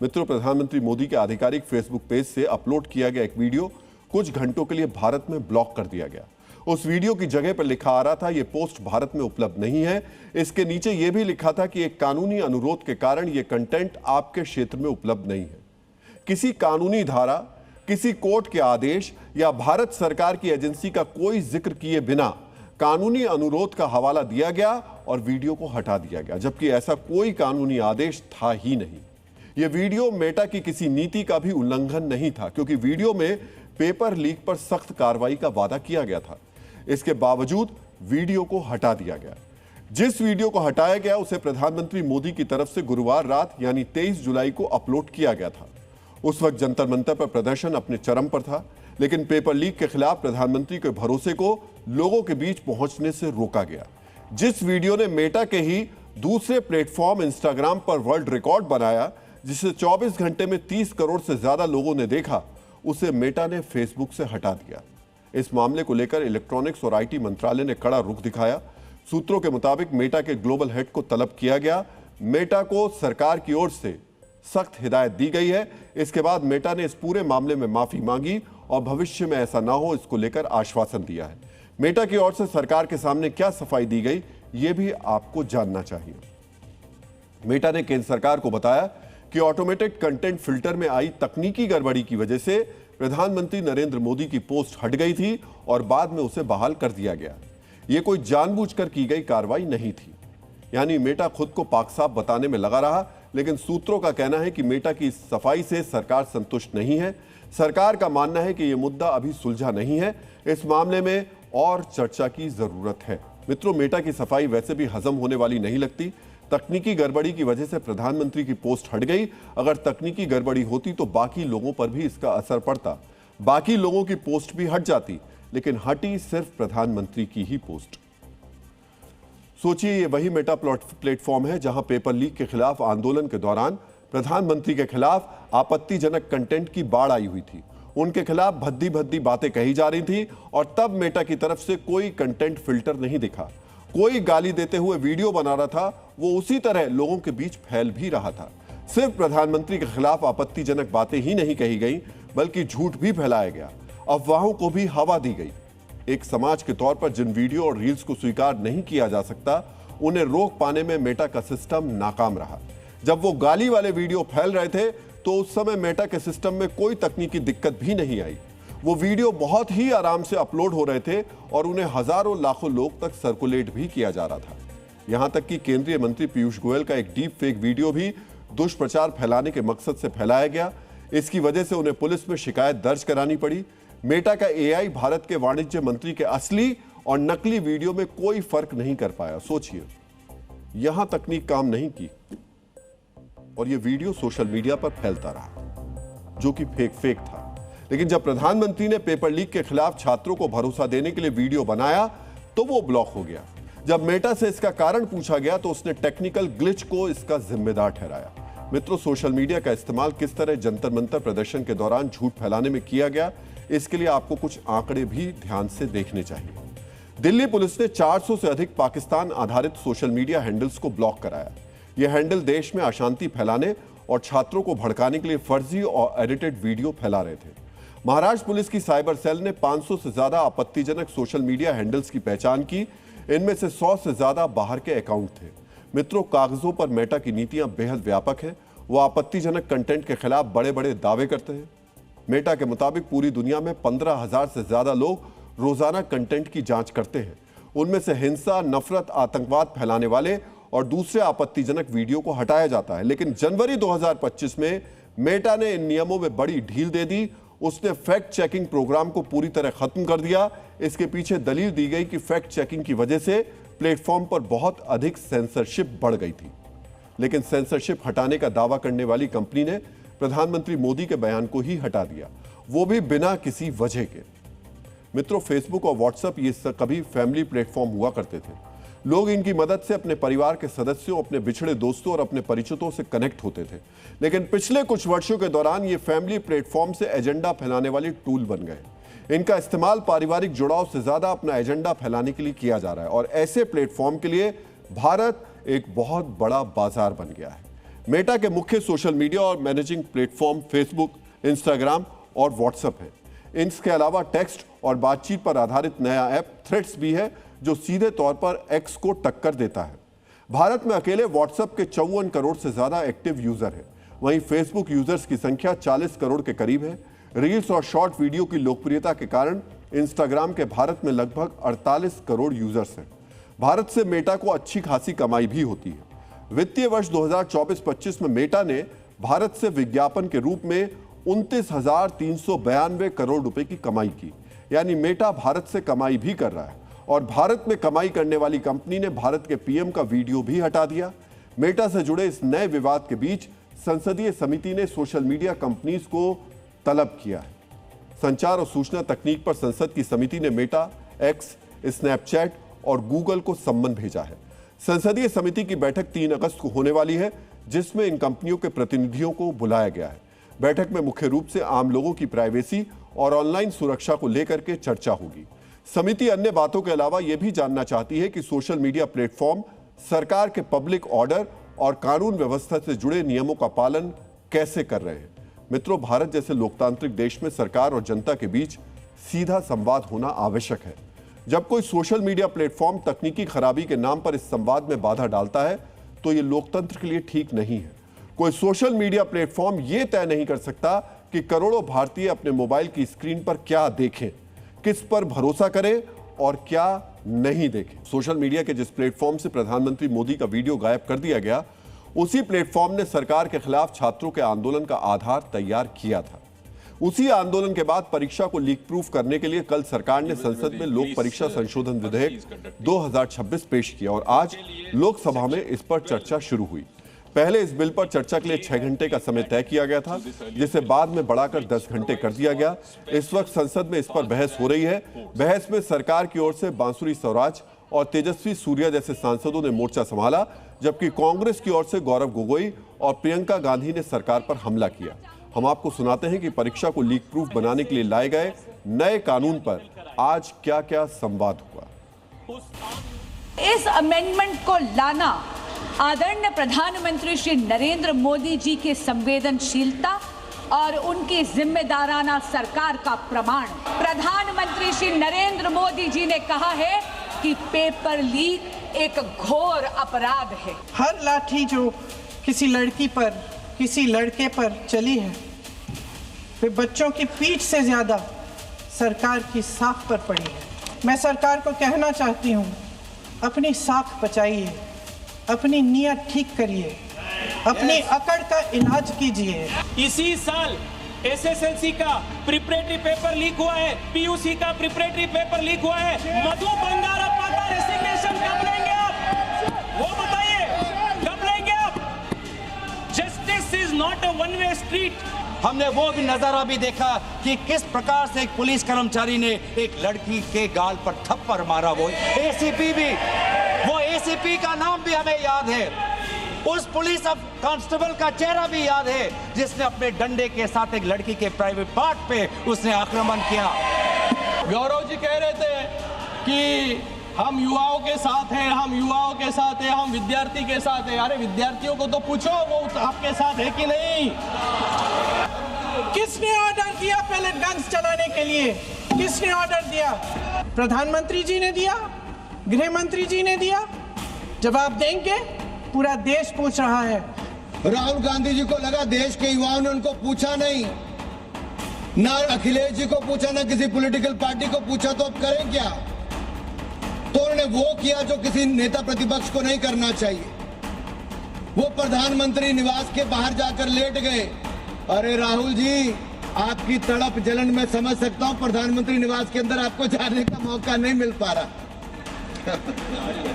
मित्रों, प्रधानमंत्री मोदी के आधिकारिक फेसबुक पेज से अपलोड किया गया एक वीडियो कुछ घंटों के लिए भारत में ब्लॉक कर दिया गया। उस वीडियो की जगह पर लिखा आ रहा था यह पोस्ट भारत में उपलब्ध नहीं है। इसके नीचे यह भी लिखा था कि एक कानूनी अनुरोध के कारण यह कंटेंट आपके क्षेत्र में उपलब्ध नहीं है। किसी कानूनी धारा, किसी कोर्ट के आदेश या भारत सरकार की एजेंसी का कोई जिक्र किए बिना कानूनी अनुरोध का हवाला दिया गया और वीडियो को हटा दिया गया, जबकि ऐसा कोई कानूनी आदेश था ही नहीं। यह वीडियो मेटा की किसी नीति का भी उल्लंघन नहीं था, क्योंकि वीडियो में पेपर लीक पर सख्त कार्रवाई का वादा किया गया था। इसके बावजूद वीडियो को हटा दिया गया। जिस वीडियो को हटाया गया उसे प्रधानमंत्री मोदी की तरफ से गुरुवार रात यानी 23 जुलाई को अपलोड किया गया था। उस वक्त जंतर मंतर पर प्रदर्शन अपने चरम पर था, लेकिन पेपर लीक के खिलाफ प्रधानमंत्री के भरोसे को लोगों के बीच पहुंचने से रोका गया। जिस वीडियो ने मेटा के ही दूसरे प्लेटफॉर्म इंस्टाग्राम पर वर्ल्ड रिकॉर्ड बनाया, जिसे 24 घंटे में 30 करोड़ से ज्यादा लोगों ने देखा, उसे मेटा ने फेसबुक से हटा दिया। इस मामले को लेकर इलेक्ट्रॉनिक्स और आईटी मंत्रालय ने कड़ा रुख दिखाया। सूत्रों के मुताबिक मेटा के ग्लोबल हेड को तलब किया गया। मेटा को सरकार की ओर से सख्त हिदायत दी गई है। इसके बाद मेटा ने इस पूरे मामले में माफी मांगी और भविष्य में ऐसा ना हो इसको लेकर आश्वासन दिया है। मेटा की ओर से सरकार के सामने क्या सफाई दी गई, यह भी आपको जानना चाहिए। मेटा ने केंद्र सरकार को बताया कि ऑटोमेटेड कंटेंट फिल्टर में आई तकनीकी गड़बड़ी की वजह से प्रधानमंत्री नरेंद्र मोदी की पोस्ट हट गई थी और बाद में उसे बहाल कर दिया गया। यह कोई जानबूझकर की गई कार्रवाई नहीं थी। यानी मेटा खुद को पाक साफ बताने में लगा रहा, लेकिन सूत्रों का कहना है कि मेटा की सफाई से सरकार संतुष्ट नहीं है। सरकार का मानना है कि यह मुद्दा अभी सुलझा नहीं है, इस मामले में और चर्चा की जरूरत है। मित्रों, मेटा की सफाई वैसे भी हजम होने वाली नहीं लगती। तकनीकी गड़बड़ी की वजह से प्रधानमंत्री की पोस्ट हट गई। अगर तकनीकी गड़बड़ी होती तो बाकी लोगों पर भी इसका असर पड़ता, बाकी लोगों की पोस्ट भी हट जाती, लेकिन हटी सिर्फ प्रधानमंत्री की ही पोस्ट। सोचिए, ये वही मेटा प्लेटफॉर्म है जहां पेपर लीक के खिलाफ आंदोलन के दौरान प्रधानमंत्री के खिलाफ आपत्तिजनक कंटेंट की बाढ़ आई हुई थी। उनके खिलाफ भद्दी भद्दी बातें कही जा रही थी और तब मेटा की तरफ से कोई कंटेंट फिल्टर नहीं दिखा। कोई गाली देते हुए वीडियो बना रहा था, वो उसी तरह लोगों के बीच फैल भी रहा था। सिर्फ प्रधानमंत्री के खिलाफ आपत्तिजनक बातें ही नहीं कही गई, बल्कि झूठ भी फैलाया गया, अफवाहों को भी हवा दी गई। एक समाज के तौर पर जिन वीडियो और रील्स को स्वीकार नहीं किया जा सकता, उन्हें रोक पाने में मेटा का सिस्टम नाकाम रहा। जब वो गाली वाले वीडियो फैल रहे थे तो उस समय मेटा के सिस्टम में कोई तकनीकी दिक्कत भी नहीं आई। वो वीडियो बहुत ही आराम से अपलोड हो रहे थे और उन्हें हजारों लाखों लोग तक सर्कुलेट भी किया जा रहा था। यहां तक कि केंद्रीय मंत्री पीयूष गोयल का एक डीप फेक वीडियो भी दुष्प्रचार फैलाने के मकसद से फैलाया गया। इसकी वजह से उन्हें पुलिस में शिकायत दर्ज करानी पड़ी। मेटा का एआई भारत के वाणिज्य मंत्री के असली और नकली वीडियो में कोई फर्क नहीं कर पाया। सोचिए, यहां तकनीक काम नहीं की और यह वीडियो सोशल मीडिया पर फैलता रहा, जो कि फेक था। लेकिन जब प्रधानमंत्री ने पेपर लीक के खिलाफ छात्रों को भरोसा देने के लिए वीडियो बनाया तो वो ब्लॉक हो गया। जब मेटा से इसका कारण पूछा गया तो उसने टेक्निकल ग्लिच को इसका जिम्मेदार ठहराया। मित्रों, सोशल मीडिया का इस्तेमाल किस तरह जंतर मंतर प्रदर्शन के दौरान झूठ फैलाने में किया गया, इसके लिए आपको कुछ आंकड़े भी ध्यान से देखने चाहिए। दिल्ली पुलिस ने 400 से अधिक पाकिस्तान आधारित सोशल मीडिया हैंडल्स को ब्लॉक कराया। यह हैंडल देश में अशांति फैलाने और छात्रों को भड़काने के लिए फर्जी और एडिटेड वीडियो फैला रहे थे। महाराष्ट्र पुलिस की साइबर सेल ने 500 से ज्यादा आपत्तिजनक सोशल मीडिया हैंडल्स की पहचान की। इनमें से 100 से ज्यादा बाहर के अकाउंट थे। मित्रों, कागजों पर मेटा की नीतियां बेहद व्यापक है। वो आपत्तिजनक कंटेंट के खिलाफ बड़े बड़े दावे करते हैं। मेटा के मुताबिक पूरी दुनिया में 15,000 से ज्यादा लोग रोजाना कंटेंट की जांच करते हैं। उनमें से हिंसा, नफरत, आतंकवाद फैलाने वाले और दूसरे आपत्तिजनक वीडियो को हटाया जाता है। लेकिन जनवरी 2025 में मेटा ने इन नियमों में बड़ी ढील दे दी। उसने फैक्ट चेकिंग प्रोग्राम को पूरी तरह खत्म कर दिया। इसके पीछे दलील दी गई कि फैक्ट चेकिंग की वजह से प्लेटफॉर्म पर बहुत अधिक सेंसरशिप बढ़ गई थी। लेकिन सेंसरशिप हटाने का दावा करने वाली कंपनी ने प्रधानमंत्री मोदी के बयान को ही हटा दिया, वो भी बिना किसी वजह के। मित्रों, फेसबुक और व्हाट्सएप ये कभी फैमिली प्लेटफॉर्म हुआ करते थे। लोग इनकी मदद से अपने परिवार के सदस्यों, अपने बिछड़े दोस्तों और अपने परिचितों से कनेक्ट होते थे। लेकिन पिछले कुछ वर्षों के दौरान ये फैमिली प्लेटफॉर्म से एजेंडा फैलाने वाले टूल बन गए। इनका इस्तेमाल पारिवारिक जुड़ाव से ज्यादा अपना एजेंडा फैलाने के लिए किया जा रहा है और ऐसे प्लेटफॉर्म के लिए भारत एक बहुत बड़ा बाजार बन गया है। मेटा के मुख्य सोशल मीडिया और मैनेजिंग प्लेटफॉर्म फेसबुक, इंस्टाग्राम और व्हाट्सएप है। इसके अलावा टेक्स्ट और बातचीत पर आधारित नया ऐप थ्रेड्स भी है, जो सीधे तौर पर एक्स को टक्कर देता है। भारत में अकेले व्हाट्सएप के 54 करोड़ से ज्यादा एक्टिव यूजर हैं। वहीं फेसबुक यूजर्स की संख्या 40 करोड़ के करीब है। रील्स और शॉर्ट वीडियो की लोकप्रियता के कारण इंस्टाग्राम के भारत में लगभग 48 करोड़ यूजर्स हैं। भारत से मेटा को अच्छी खासी कमाई भी होती है। वित्तीय वर्ष 2024-25 में मेटा ने भारत से विज्ञापन के रूप में 29,392 करोड़ रुपए की कमाई की। यानी मेटा भारत से कमाई भी कर रहा है और भारत में कमाई करने वाली कंपनी ने भारत के पीएम का वीडियो भी हटा दिया। मेटा से जुड़े इस नए विवाद के बीच संसदीय समिति ने सोशल मीडिया कंपनीज को तलब किया है। संचार और सूचना तकनीक पर संसद की समिति ने मेटा, एक्स, स्नैपचैट और गूगल को सम्मन भेजा है। संसदीय समिति की बैठक 3 अगस्त को होने वाली है, जिसमें इन कंपनियों के प्रतिनिधियों को बुलाया गया है। बैठक में मुख्य रूप से आम लोगों की प्राइवेसी और ऑनलाइन सुरक्षा को लेकर के चर्चा होगी। समिति अन्य बातों के अलावा यह भी जानना चाहती है कि सोशल मीडिया प्लेटफॉर्म सरकार के पब्लिक ऑर्डर और कानून व्यवस्था से जुड़े नियमों का पालन कैसे कर रहे हैं। मित्रों, भारत जैसे लोकतांत्रिक देश में सरकार और जनता के बीच सीधा संवाद होना आवश्यक है। जब कोई सोशल मीडिया प्लेटफॉर्म तकनीकी खराबी के नाम पर इस संवाद में बाधा डालता है तो यह लोकतंत्र के लिए ठीक नहीं है। कोई सोशल मीडिया प्लेटफॉर्म यह तय नहीं कर सकता कि करोड़ों भारतीय अपने मोबाइल की स्क्रीन पर क्या देखें, किस पर भरोसा करें और क्या नहीं देखे। सोशल मीडिया के जिस प्लेटफॉर्म से प्रधानमंत्री मोदी का वीडियो गायब कर दिया गया, उसी प्लेटफॉर्म ने सरकार के खिलाफ छात्रों के आंदोलन का आधार तैयार किया था। उसी आंदोलन के बाद परीक्षा को लीक प्रूफ करने के लिए कल सरकार ने संसद में लोक परीक्षा संशोधन विधेयक 2026 पेश किया और आज लोकसभा में इस पर चर्चा शुरू हुई। पहले इस बिल पर चर्चा के लिए 6 घंटे का समय तय किया गया था, जिसे बाद में बढ़ाकर 10 घंटे कर दिया गया। इस वक्त संसद में इस पर बहस हो रही है। बहस में सरकार की ओर से बांसुरी स्वराज और तेजस्वी सूर्या जैसे सांसदों ने मोर्चा संभाला, जबकि कांग्रेस की ओर से गौरव गोगोई और प्रियंका गांधी ने सरकार पर हमला किया। हम आपको सुनाते हैं कि परीक्षा को लीक प्रूफ बनाने के लिए लाए गए नए कानून पर आज क्या क्या संवाद हुआ। इस अमेंडमेंट को लाना आदरणीय प्रधानमंत्री श्री नरेंद्र मोदी जी की संवेदनशीलता और उनकी जिम्मेदाराना सरकार का प्रमाण। प्रधानमंत्री श्री नरेंद्र मोदी जी ने कहा है कि पेपर लीक एक घोर अपराध है। हर लाठी जो किसी लड़की पर, किसी लड़के पर चली है, वे बच्चों की पीठ से ज्यादा सरकार की साख पर पड़ी है। मैं सरकार को कहना चाहती हूँ, अपनी साख बचाइए, अपनी नीयत ठीक करिए, अपनी अकड़ का इलाज कीजिए। इसी साल एसएसएलसी का प्रिपरेटरी पेपर लीक हुआ है, पीयूसी का प्रिपरेटरी पेपर लीक हुआ है। मधु बंगारप्पा का रेजिग्नेशन कब लेंगे आप? वो बताइए, कब लेंगे आप? Justice is not a one way street. हमने वो भी नजारा भी देखा कि किस प्रकार से एक पुलिस कर्मचारी ने एक लड़की के गाल पर थप्पड़ मारा। वो एसीपी का नाम भी हमें याद है। उस पुलिस कांस्टेबल का चेहरा भी याद है जिसने अपने डंडे के साथ एक लड़की के प्राइवेट पार्ट पे उसने आक्रमण किया। गौरव जी कह रहे थे कि हम युवाओं के साथ हैं, हम युवाओं के साथ हैं, हम विद्यार्थी के साथ हैं। अरे विद्यार्थियों को तो पूछो वो आपके साथ है कि नहीं। किसने ऑर्डर दिया पहले गन्स चलाने के लिए? किसने ऑर्डर दिया? प्रधानमंत्री जी ने दिया, गृह मंत्री जी ने दिया। जवाब देंगे? पूरा देश पूछ रहा है। राहुल गांधी जी को लगा देश के युवाओं ने उनको पूछा नहीं, ना अखिलेश जी को पूछा, ना किसी पॉलिटिकल पार्टी को पूछा, तो अब करें क्या? तो उन्होंने वो किया जो किसी नेता प्रतिपक्ष को नहीं करना चाहिए। वो प्रधानमंत्री निवास के बाहर जाकर लेट गए। अरे राहुल जी, आपकी तड़प जलन में समझ सकता हूं, प्रधानमंत्री निवास के अंदर आपको जाने का मौका नहीं मिल पा रहा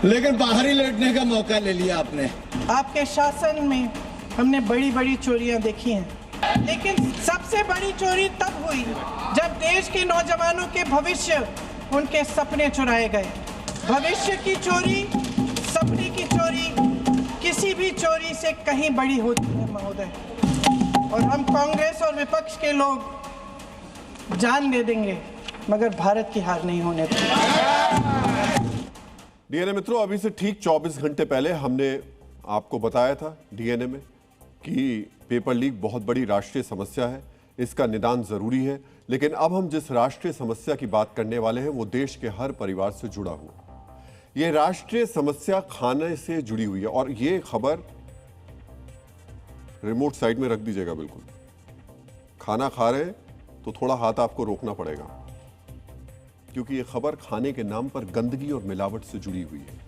लेकिन बाहर ही लेटने का मौका ले लिया आपने। आपके शासन में हमने बड़ी बड़ी चोरियां देखी हैं, लेकिन सबसे बड़ी चोरी तब हुई जब देश के नौजवानों के भविष्य, उनके सपने चुराए गए। भविष्य की चोरी, सपने की चोरी किसी भी चोरी से कहीं बड़ी होती है महोदय। और हम कांग्रेस और विपक्ष के लोग जान दे देंगे मगर भारत की हार नहीं होने देंगे। डीएनए मित्रों, अभी से ठीक 24 घंटे पहले हमने आपको बताया था डीएनए में कि पेपर लीक बहुत बड़ी राष्ट्रीय समस्या है, इसका निदान जरूरी है। लेकिन अब हम जिस राष्ट्रीय समस्या की बात करने वाले हैं वो देश के हर परिवार से जुड़ा हुआ। ये राष्ट्रीय समस्या खाने से जुड़ी हुई है और ये खबर रिमोट साइड में रख दीजिएगा। बिल्कुल खाना खा रहे हैं तो थोड़ा हाथ आपको रोकना पड़ेगा, क्योंकि ये खबर खाने के नाम पर गंदगी और मिलावट से जुड़ी हुई है।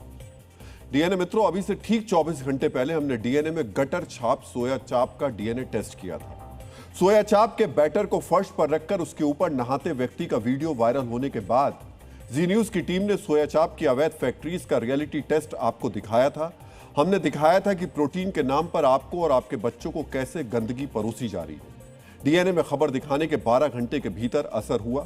डीएनए मित्रों, अभी से ठीक 24 घंटे पहले हमने डीएनए में गटर छाप सोया चाप का डीएनए टेस्ट किया था। सोया चाप के बैटर को फर्श पर रखकर उसके ऊपर नहाते व्यक्ति का वीडियो वायरल होने के बाद जी न्यूज की टीम ने सोया चाप की अवैध फैक्ट्रीज का रियलिटी टेस्ट आपको दिखाया था। हमने दिखाया था कि प्रोटीन के नाम पर आपको और आपके बच्चों को कैसे गंदगी परोसी जा रही है। डीएनए में खबर दिखाने के 12 घंटे के भीतर असर हुआ।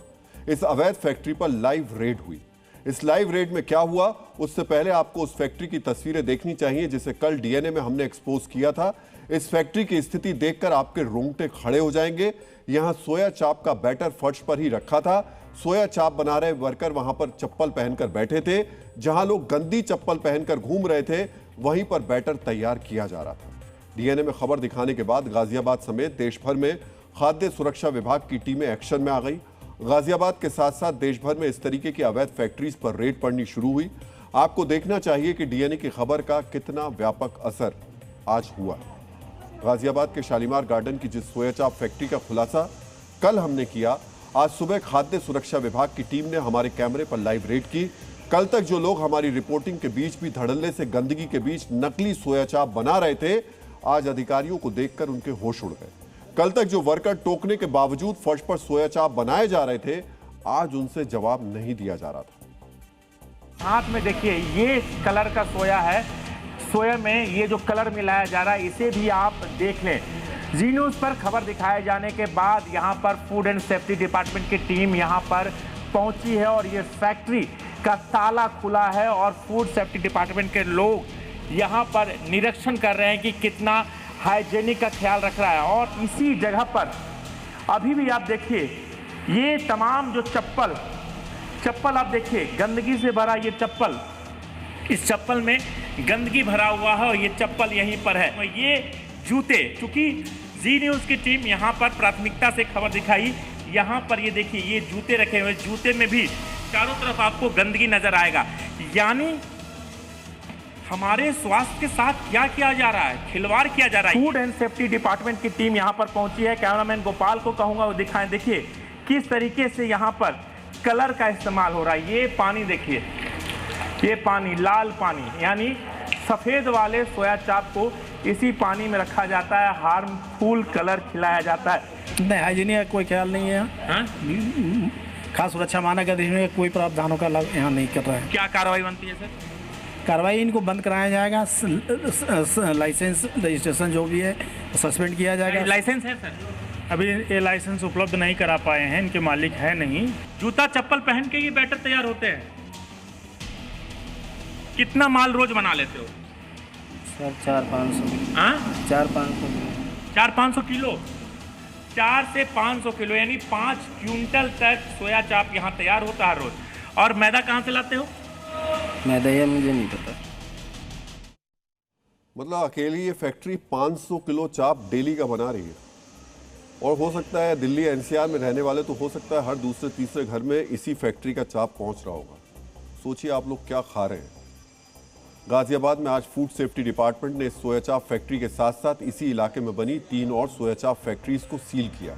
इस अवैध फैक्ट्री पर लाइव रेड हुई। इस लाइव रेड में क्या हुआ, उससे पहले आपको उस फैक्ट्री की तस्वीरें देखनी चाहिए जिसे कल डीएनए में हमने एक्सपोज किया था। इस फैक्ट्री की स्थिति देखकर आपके रोंगटे खड़े हो जाएंगे। यहां सोया चाप का बैटर फर्श पर ही रखा था। सोया चाप बना रहे वर्कर वहां पर चप्पल पहनकर बैठे थे। जहां लोग गंदी चप्पल पहनकर घूम रहे थे वहीं पर बैटर तैयार किया जा रहा था। डीएनए में खबर दिखाने के बाद गाजियाबाद समेत देश भर में खाद्य सुरक्षा विभाग की टीमें एक्शन में आ गई। गाजियाबाद के साथ साथ देश भर में इस तरीके की अवैध फैक्ट्रीज पर रेड पड़नी शुरू हुई। आपको देखना चाहिए कि डीएनए की खबर का कितना व्यापक असर आज हुआ। गाजियाबाद के शालीमार गार्डन की जिस सोया चाप फैक्ट्री का खुलासा कल हमने किया, आज सुबह खाद्य सुरक्षा विभाग की टीम ने हमारे कैमरे पर लाइव रेड की। कल तक जो लोग हमारी रिपोर्टिंग के बीच भी धड़ल्ले से गंदगी के बीच नकली सोया चाप बना रहे थे, आज अधिकारियों को देखकर उनके होश उड़ गए। कल तक जो वर्कर टोकने के बावजूद फर्श पर सोया चाप बनाए जा रहे थे, आज उनसे जवाब नहीं दिया जा रहा था। हाथ में देखिए, ये कलर का सोया है। सोया में ये जो कलर मिलाया जा रहा है, इसे भी आप देख लें। जी न्यूज़ पर खबर दिखाए जाने के बाद यहाँ पर फूड एंड सेफ्टी डिपार्टमेंट की टीम यहाँ पर पहुंची है और ये फैक्ट्री का ताला खुला है और फूड सेफ्टी डिपार्टमेंट के लोग यहाँ पर निरीक्षण कर रहे हैं कि कितना हाइजीनिक का ख्याल रख रहा है। और इसी जगह पर अभी भी आप देखिए, ये तमाम जो चप्पल आप देखिए, गंदगी से भरा ये चप्पल, इस चप्पल में गंदगी भरा हुआ है और ये चप्पल यहीं पर है। और ये जूते, चूंकि जी न्यूज़ की टीम यहाँ पर प्राथमिकता से खबर दिखाई, यहाँ पर ये देखिए, ये जूते रखे हुए, जूते में भी चारों तरफ आपको गंदगी नजर आएगा। यानी हमारे स्वास्थ्य के साथ क्या किया जा रहा है, खिलवाड़ किया जा रहा है। फूड एंड सेफ्टी डिपार्टमेंट की टीम यहाँ पर पहुंची है। कैमरामैन गोपाल को कहूंगा वो दिखाएं। देखिए किस तरीके से यहाँ पर कलर का इस्तेमाल हो रहा है। ये पानी देखिए, ये पानी लाल पानी, यानी सफेद वाले सोया चाप को इसी पानी में रखा जाता है, हार्मफुल कलर खिलाया जाता है। नहीं, हाइजीनिक का कोई ख्याल नहीं है। खास सुरक्षा मानक अधिनियम में कोई प्रावधानों का लाभ यहाँ नहीं कर रहा है। क्या कार्रवाई बनती है सर? कार्रवाई इनको बंद कराया जाएगा, लाइसेंस रजिस्ट्रेशन जो भी है सस्पेंड किया जाएगा। लाइसेंस है सर? अभी ये लाइसेंस उपलब्ध नहीं करा पाए हैं, इनके मालिक है नहीं। जूता चप्पल पहन के ये बैटर तैयार होते हैं। कितना माल रोज बना लेते हो सर? 400-500। हाँ, 400-500 किलो। 4 से 500 किलो, यानी 5 क्विंटल तक सोया चाप यहाँ तैयार होता है रोज। और मैदा कहाँ से लाते हो? मैदा ये मुझे नहीं पता। मतलब अकेली ये फैक्ट्री 500 किलो चाप डेली का बना रही है। और हो सकता है दिल्ली एनसीआर में रहने वाले तो हो सकता है हर दूसरे तीसरे घर में इसी फैक्ट्री का चाप पहुंच रहा होगा। सोचिए आप लोग क्या खा रहे हैं। गाजियाबाद में आज फूड सेफ्टी डिपार्टमेंट ने इस सोया चाप फैक्ट्री के साथ साथ इसी इलाके में बनी 3 और सोया चाप फैक्ट्रीज को सील किया।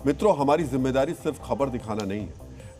मित्रों, हमारी जिम्मेदारी सिर्फ खबर दिखाना नहीं है,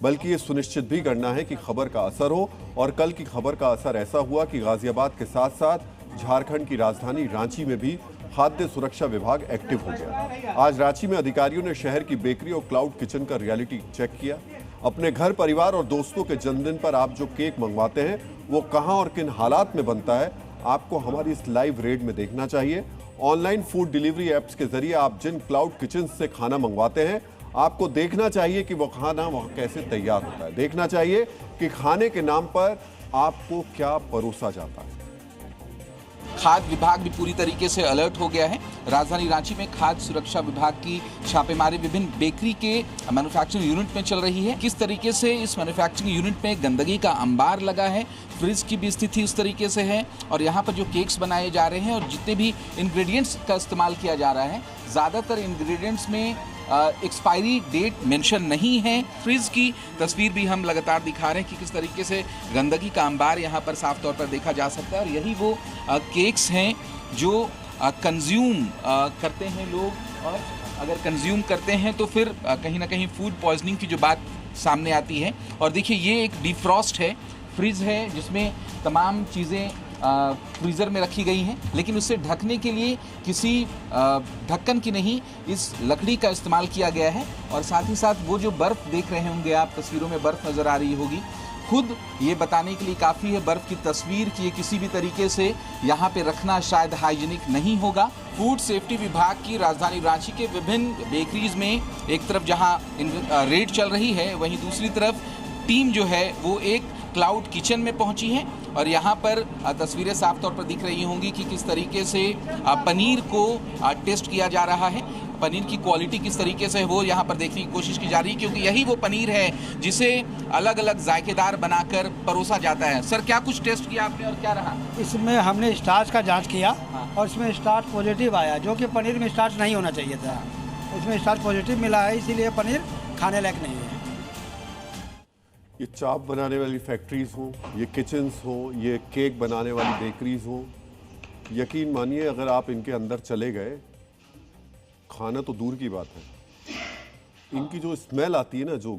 बल्कि ये सुनिश्चित भी करना है कि खबर का असर हो। और कल की खबर का असर ऐसा हुआ कि गाजियाबाद के साथ साथ झारखंड की राजधानी रांची में भी खाद्य सुरक्षा विभाग एक्टिव हो गया। आज रांची में अधिकारियों ने शहर की बेकरी और क्लाउड किचन का रियलिटी चेक किया। अपने घर, परिवार और दोस्तों के जन्मदिन पर आप जो केक मंगवाते हैं वो कहां और किन हालात में बनता है, आपको हमारी इस लाइव रेड में देखना चाहिए। ऑनलाइन फूड डिलीवरी एप्स के जरिए आप जिन क्लाउड किचन से खाना मंगवाते हैं, आपको देखना चाहिए कि वो खाना वहां कैसे तैयार होता है। देखना चाहिए कि खाने के नाम पर आपको क्या परोसा जाता है। खाद्य विभाग भी पूरी तरीके से अलर्ट हो गया है। राजधानी रांची में खाद्य सुरक्षा विभाग की छापेमारी विभिन्न बेकरी के मैन्युफैक्चरिंग यूनिट में चल रही है। किस तरीके से इस मैन्युफैक्चरिंग यूनिट में गंदगी का अंबार लगा है, फ्रिज की भी स्थिति उस तरीके से है। और यहाँ पर जो केक्स बनाए जा रहे हैं और जितने भी इंग्रेडिएंट्स का इस्तेमाल किया जा रहा है, ज़्यादातर इंग्रेडिएंट्स में एक्सपायरी डेट मेंशन नहीं है। फ्रिज की तस्वीर भी हम लगातार दिखा रहे हैं कि किस तरीके से गंदगी का अंबार यहाँ पर साफ तौर पर देखा जा सकता है। और यही वो केक्स हैं जो कंज्यूम करते हैं लोग, और अगर कंज्यूम करते हैं तो फिर कहीं ना कहीं फूड पॉइजनिंग की जो बात सामने आती है। और देखिए, ये एक डिफ्रॉस्ट है, फ्रिज है जिसमें तमाम चीज़ें फ्रीज़र में रखी गई हैं, लेकिन उसे ढकने के लिए किसी ढक्कन की नहीं, इस लकड़ी का इस्तेमाल किया गया है। और साथ ही साथ वो जो बर्फ़ देख रहे होंगे आप, तस्वीरों में बर्फ़ नज़र आ रही होगी, खुद ये बताने के लिए काफ़ी है बर्फ़ की तस्वीर कि ये किसी भी तरीके से यहाँ पे रखना शायद हाइजीनिक नहीं होगा। फूड सेफ्टी विभाग की राजधानी रांची के विभिन्न बेकरीज में एक तरफ जहाँ रेड चल रही है, वहीं दूसरी तरफ टीम जो है वो एक क्लाउड किचन में पहुंची है। और यहाँ पर तस्वीरें साफ तौर पर दिख रही होंगी कि किस तरीके से पनीर को टेस्ट किया जा रहा है, पनीर की क्वालिटी किस तरीके से वो यहाँ पर देखने की कोशिश की जा रही है, क्योंकि यही वो पनीर है जिसे अलग अलग जायकेदार बनाकर परोसा जाता है। सर, क्या कुछ टेस्ट किया आपने और क्या रहा? इसमें हमने स्टार्च का जांच किया और इसमें स्टार्च पॉजिटिव आया, जो कि पनीर में स्टार्च नहीं होना चाहिए था। इसमें स्टार्च पॉजिटिव मिला है, इसीलिए पनीर खाने लायक नहीं है। ये चाप बनाने वाली फैक्ट्रीज हों, ये किचन्स हों, ये केक बनाने वाली बेकरीज हों, यकीन मानिए अगर आप इनके अंदर चले गए, खाना तो दूर की बात है, इनकी जो स्मेल आती है ना, जो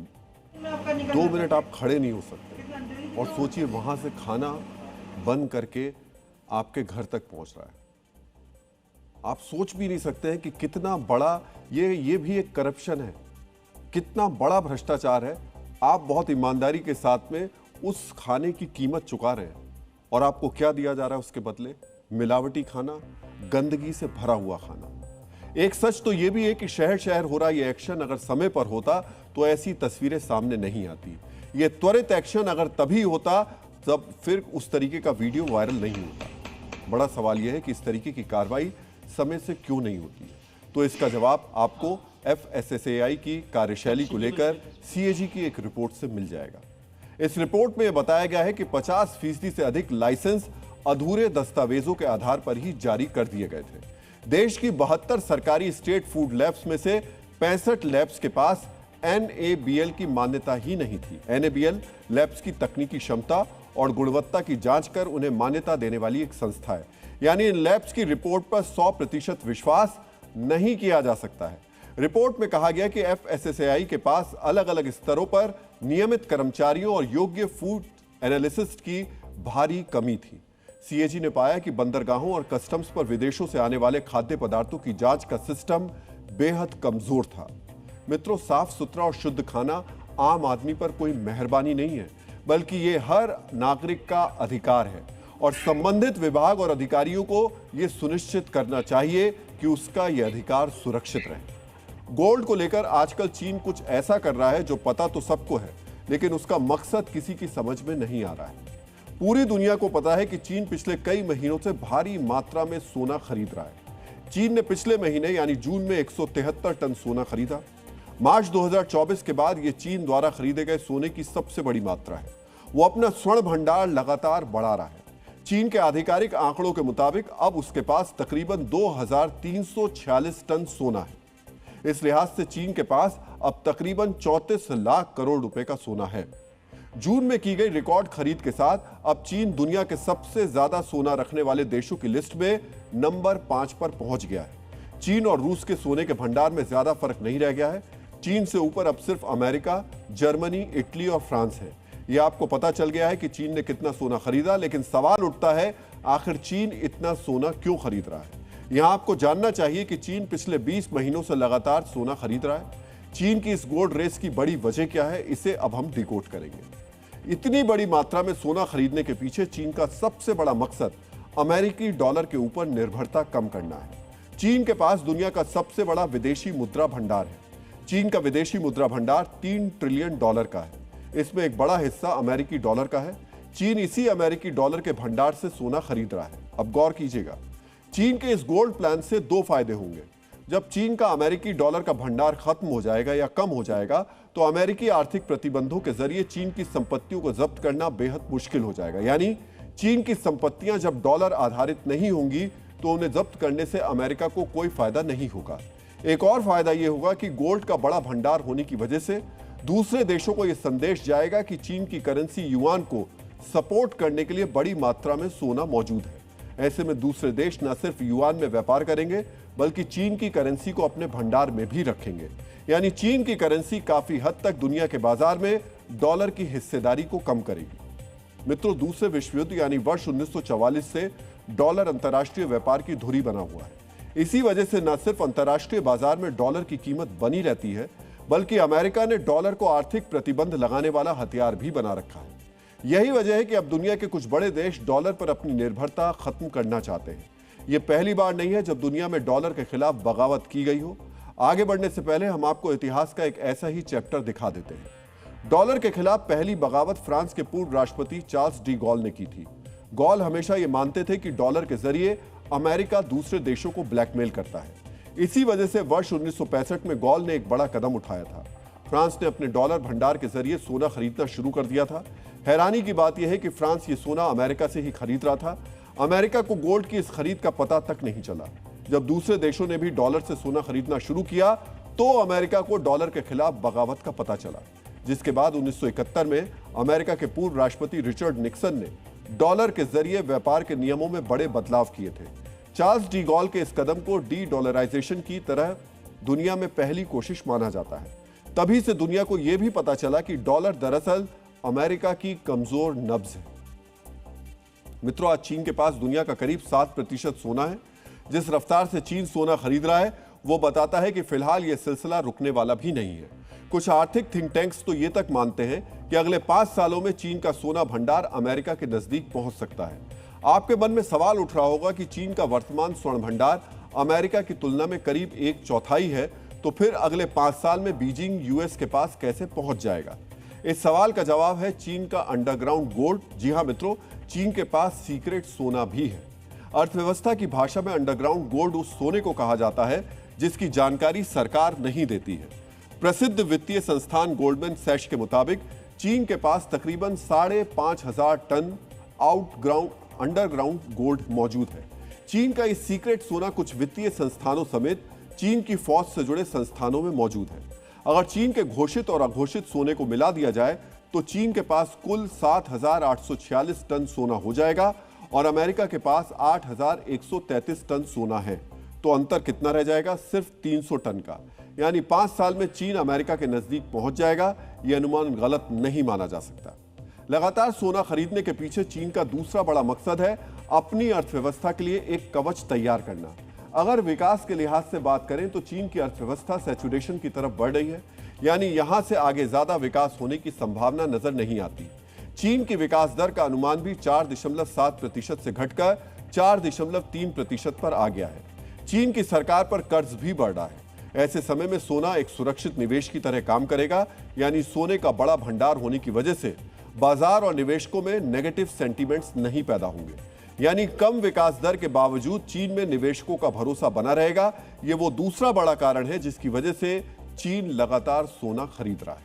2 मिनट आप खड़े नहीं हो सकते। और सोचिए वहां से खाना बंद करके आपके घर तक पहुंच रहा है। आप सोच भी नहीं सकते हैं कि कितना बड़ा ये भी एक करप्शन है, कितना बड़ा भ्रष्टाचार है। आप बहुत ईमानदारी के साथ में उस खाने की कीमत चुका रहे हैं और आपको क्या दिया जा रहा है उसके बदले? मिलावटी खाना, गंदगी से भरा हुआ खाना। एक सच तो यह भी है कि शहर शहर हो रहा ये एक्शन अगर समय पर होता तो ऐसी तस्वीरें सामने नहीं आती। ये त्वरित एक्शन अगर तभी होता तब फिर उस तरीके का वीडियो वायरल नहीं होता। बड़ा सवाल यह है कि इस तरीके की कार्रवाई समय से क्यों नहीं होती। तो इसका जवाब आपको FSSAI की कार्यशैली को लेकर CAG की एक रिपोर्ट से मिल जाएगा। इस रिपोर्ट में यह बताया गया है कि 50% से अधिक लाइसेंस अधूरे दस्तावेजों के आधार पर ही जारी कर दिए गए थे। देश की 72 सरकारी स्टेट फूड लैब्स में से 65 लैब्स के पास NABL की मान्यता ही नहीं थी। NABL लैब्स की तकनीकी क्षमता और गुणवत्ता की जांच कर उन्हें मान्यता देने वाली एक संस्था है। यानी इन लैब्स की रिपोर्ट पर 100% विश्वास नहीं किया जा सकता है। रिपोर्ट में कहा गया कि FSSAI के पास अलग अलग स्तरों पर नियमित कर्मचारियों और योग्य फूड एनालिसिस्ट की भारी कमी थी। CAG ने पाया कि बंदरगाहों और कस्टम्स पर विदेशों से आने वाले खाद्य पदार्थों की जांच का सिस्टम बेहद कमजोर था। मित्रों, साफ सुथरा और शुद्ध खाना आम आदमी पर कोई मेहरबानी नहीं है, बल्कि ये हर नागरिक का अधिकार है और संबंधित विभाग और अधिकारियों को यह सुनिश्चित करना चाहिए कि उसका यह अधिकार सुरक्षित रहे। गोल्ड को लेकर आजकल चीन कुछ ऐसा कर रहा है जो पता तो सबको है, लेकिन उसका मकसद किसी की समझ में नहीं आ रहा है। पूरी दुनिया को पता है कि चीन पिछले कई महीनों से भारी मात्रा में सोना खरीद रहा है। चीन ने पिछले महीने यानी जून में 173 टन सोना खरीदा। मार्च 2024 के बाद यह चीन द्वारा खरीदे गए सोने की सबसे बड़ी मात्रा है। वो अपना स्वर्ण भंडार लगातार बढ़ा रहा है। चीन के आधिकारिक आंकड़ों के मुताबिक अब उसके पास तकरीबन 2346 टन सोना है। इस लिहाज से चीन के पास अब तकरीबन 34 लाख करोड़ रुपए का सोना है। जून में की गई रिकॉर्ड खरीद के साथ अब चीन दुनिया के सबसे ज्यादा सोना रखने वाले देशों की लिस्ट में नंबर 5 पर पहुंच गया है। चीन और रूस के सोने के भंडार में ज्यादा फर्क नहीं रह गया है। चीन से ऊपर अब सिर्फ अमेरिका, जर्मनी, इटली और फ्रांस है। यह आपको पता चल गया है कि चीन ने कितना सोना खरीदा, लेकिन सवाल उठता है आखिर चीन इतना सोना क्यों खरीद रहा है। यहां आपको जानना चाहिए कि चीन पिछले 20 महीनों से लगातार सोना खरीद रहा है। चीन की इस गोल्ड रेस की बड़ी वजह क्या है, इसे अब हम डिकोड करेंगे। इतनी बड़ी मात्रा में सोना खरीदने के पीछे चीन का सबसे बड़ा मकसद अमेरिकी डॉलर के ऊपर निर्भरता कम करना है। चीन के पास दुनिया का सबसे बड़ा विदेशी मुद्रा भंडार है। चीन का विदेशी मुद्रा भंडार $3 ट्रिलियन का है। इसमें एक बड़ा हिस्सा अमेरिकी डॉलर का है। चीन इसी अमेरिकी डॉलर के भंडार से सोना खरीद रहा है। अब गौर कीजिएगा, चीन के इस गोल्ड प्लान से 2 फायदे होंगे। जब चीन का अमेरिकी डॉलर का भंडार खत्म हो जाएगा या कम हो जाएगा तो अमेरिकी आर्थिक प्रतिबंधों के जरिए चीन की संपत्तियों को जब्त करना बेहद मुश्किल हो जाएगा। यानी चीन की संपत्तियां जब डॉलर आधारित नहीं होंगी तो उन्हें जब्त करने से अमेरिका को कोई फायदा नहीं होगा। एक और फायदा यह होगा कि गोल्ड का बड़ा भंडार होने की वजह से दूसरे देशों को यह संदेश जाएगा कि चीन की करेंसी युआन को सपोर्ट करने के लिए बड़ी मात्रा में सोना मौजूद है। ऐसे में दूसरे देश न सिर्फ युआन में व्यापार करेंगे बल्कि चीन की करेंसी को अपने भंडार में भी रखेंगे। यानी चीन की करेंसी काफी हद तक दुनिया के बाजार में डॉलर की हिस्सेदारी को कम करेगी। मित्रों, दूसरे विश्व युद्ध यानी वर्ष 1944 से डॉलर अंतर्राष्ट्रीय व्यापार की धुरी बना हुआ है। इसी वजह से न सिर्फ अंतर्राष्ट्रीय बाजार में डॉलर की कीमत बनी रहती है बल्कि अमेरिका ने डॉलर को आर्थिक प्रतिबंध लगाने वाला हथियार भी बना रखा है। यही वजह है कि अब दुनिया के कुछ बड़े देश डॉलर पर अपनी निर्भरता खत्म करना चाहते हैं। यह पहली बार नहीं है जब दुनिया में डॉलर के खिलाफ बगावत की गई हो। आगे बढ़ने से पहले हम आपको इतिहास का एक ऐसा ही चैप्टर दिखा देते हैं। डॉलर के खिलाफ पहली बगावत फ्रांस के पूर्व राष्ट्रपति चार्ल्स डी गॉल ने की थी। गॉल हमेशा यह मानते थे कि डॉलर के जरिए अमेरिका दूसरे देशों को ब्लैकमेल करता है। इसी वजह से वर्ष 1965 में गॉल ने एक बड़ा कदम उठाया था। फ्रांस ने अपने डॉलर भंडार के जरिए सोना खरीदना शुरू कर दिया था। हैरानी की बात यह है कि फ्रांस ये सोना अमेरिका से ही खरीद रहा था। अमेरिका को गोल्ड की इस खरीद का पता तक नहीं चला। जब दूसरे देशों ने भी डॉलर से सोना खरीदना शुरू किया तो अमेरिका को डॉलर के खिलाफ बगावत का पता चला, जिसके बाद 1971 में अमेरिका के पूर्व राष्ट्रपति रिचर्ड निक्सन ने डॉलर के जरिए व्यापार के नियमों में बड़े बदलाव किए थे। चार्ल्स डी गॉल के इस कदम को डी डॉलराइजेशन की तरह दुनिया में पहली कोशिश माना जाता है। तभी से दुनिया को यह भी पता चला कि डॉलर दरअसल अमेरिका की कमजोर नब्ज है। मित्रों, आज चीन के पास दुनिया का करीब 7% सोना है। जिस रफ्तार से चीन सोना खरीद रहा है वो बताता है कि फिलहाल यह सिलसिला रुकने वाला भी नहीं है। कुछ आर्थिक थिंक टैंक्स तो ये तक मानते हैं कि अगले 5 सालों में चीन का सोना भंडार अमेरिका के नजदीक पहुंच सकता है। आपके मन में सवाल उठ रहा होगा कि चीन का वर्तमान स्वर्ण भंडार अमेरिका की तुलना में करीब 1/4 है, तो फिर अगले 5 साल में बीजिंग यूएस के पास कैसे पहुंच जाएगा? इस सवाल का जवाब है चीन का अंडरग्राउंड गोल्ड। जी हां मित्रों, चीन के पास सीक्रेट सोना भी है। अर्थव्यवस्था की भाषा में अंडरग्राउंड गोल्ड उस सोने को कहा जाता है जिसकी जानकारी सरकार नहीं देती है। प्रसिद्ध वित्तीय संस्थान गोल्डमैन सैक्स के मुताबिक चीन के पास तकरीबन 5,500 टन अंडरग्राउंड गोल्ड मौजूद है। चीन का इस सीक्रेट सोना कुछ वित्तीय संस्थानों समेत चीन की फौज से जुड़े संस्थानों में मौजूद है। अगर चीन के घोषित और अघोषित सोने को मिला दिया जाए तो चीन के पास कुल 7,846 टन सोना हो जाएगा और अमेरिका के पास 8,133 टन सोना है। तो अंतर कितना रह जाएगा? सिर्फ 300 टन का। यानी 5 साल में चीन अमेरिका के नजदीक पहुंच जाएगा। यह अनुमान गलत नहीं माना जा सकता। लगातार सोना खरीदने के पीछे चीन का दूसरा बड़ा मकसद है अपनी अर्थव्यवस्था के लिए एक कवच तैयार करना। अगर विकास के लिहाज से बात करें तो चीन की अर्थव्यवस्था सैचुरेशन की तरफ बढ़ रही है, यानी यहां से आगे ज्यादा विकास होने की संभावना नजर नहीं आती। चीन की विकास दर का अनुमान भी 4.7% से घटकर 4.3% पर आ गया है। चीन की सरकार पर कर्ज भी बढ़ रहा है। ऐसे समय में सोना एक सुरक्षित निवेश की तरह काम करेगा, यानी सोने का बड़ा भंडार होने की वजह से बाजार और निवेशकों में नेगेटिव सेंटीमेंट्स नहीं पैदा होंगे। यानी कम विकास दर के बावजूद चीन में निवेशकों का भरोसा बना रहेगा। यह वो दूसरा बड़ा कारण है जिसकी वजह से चीन लगातार सोना खरीद रहा है।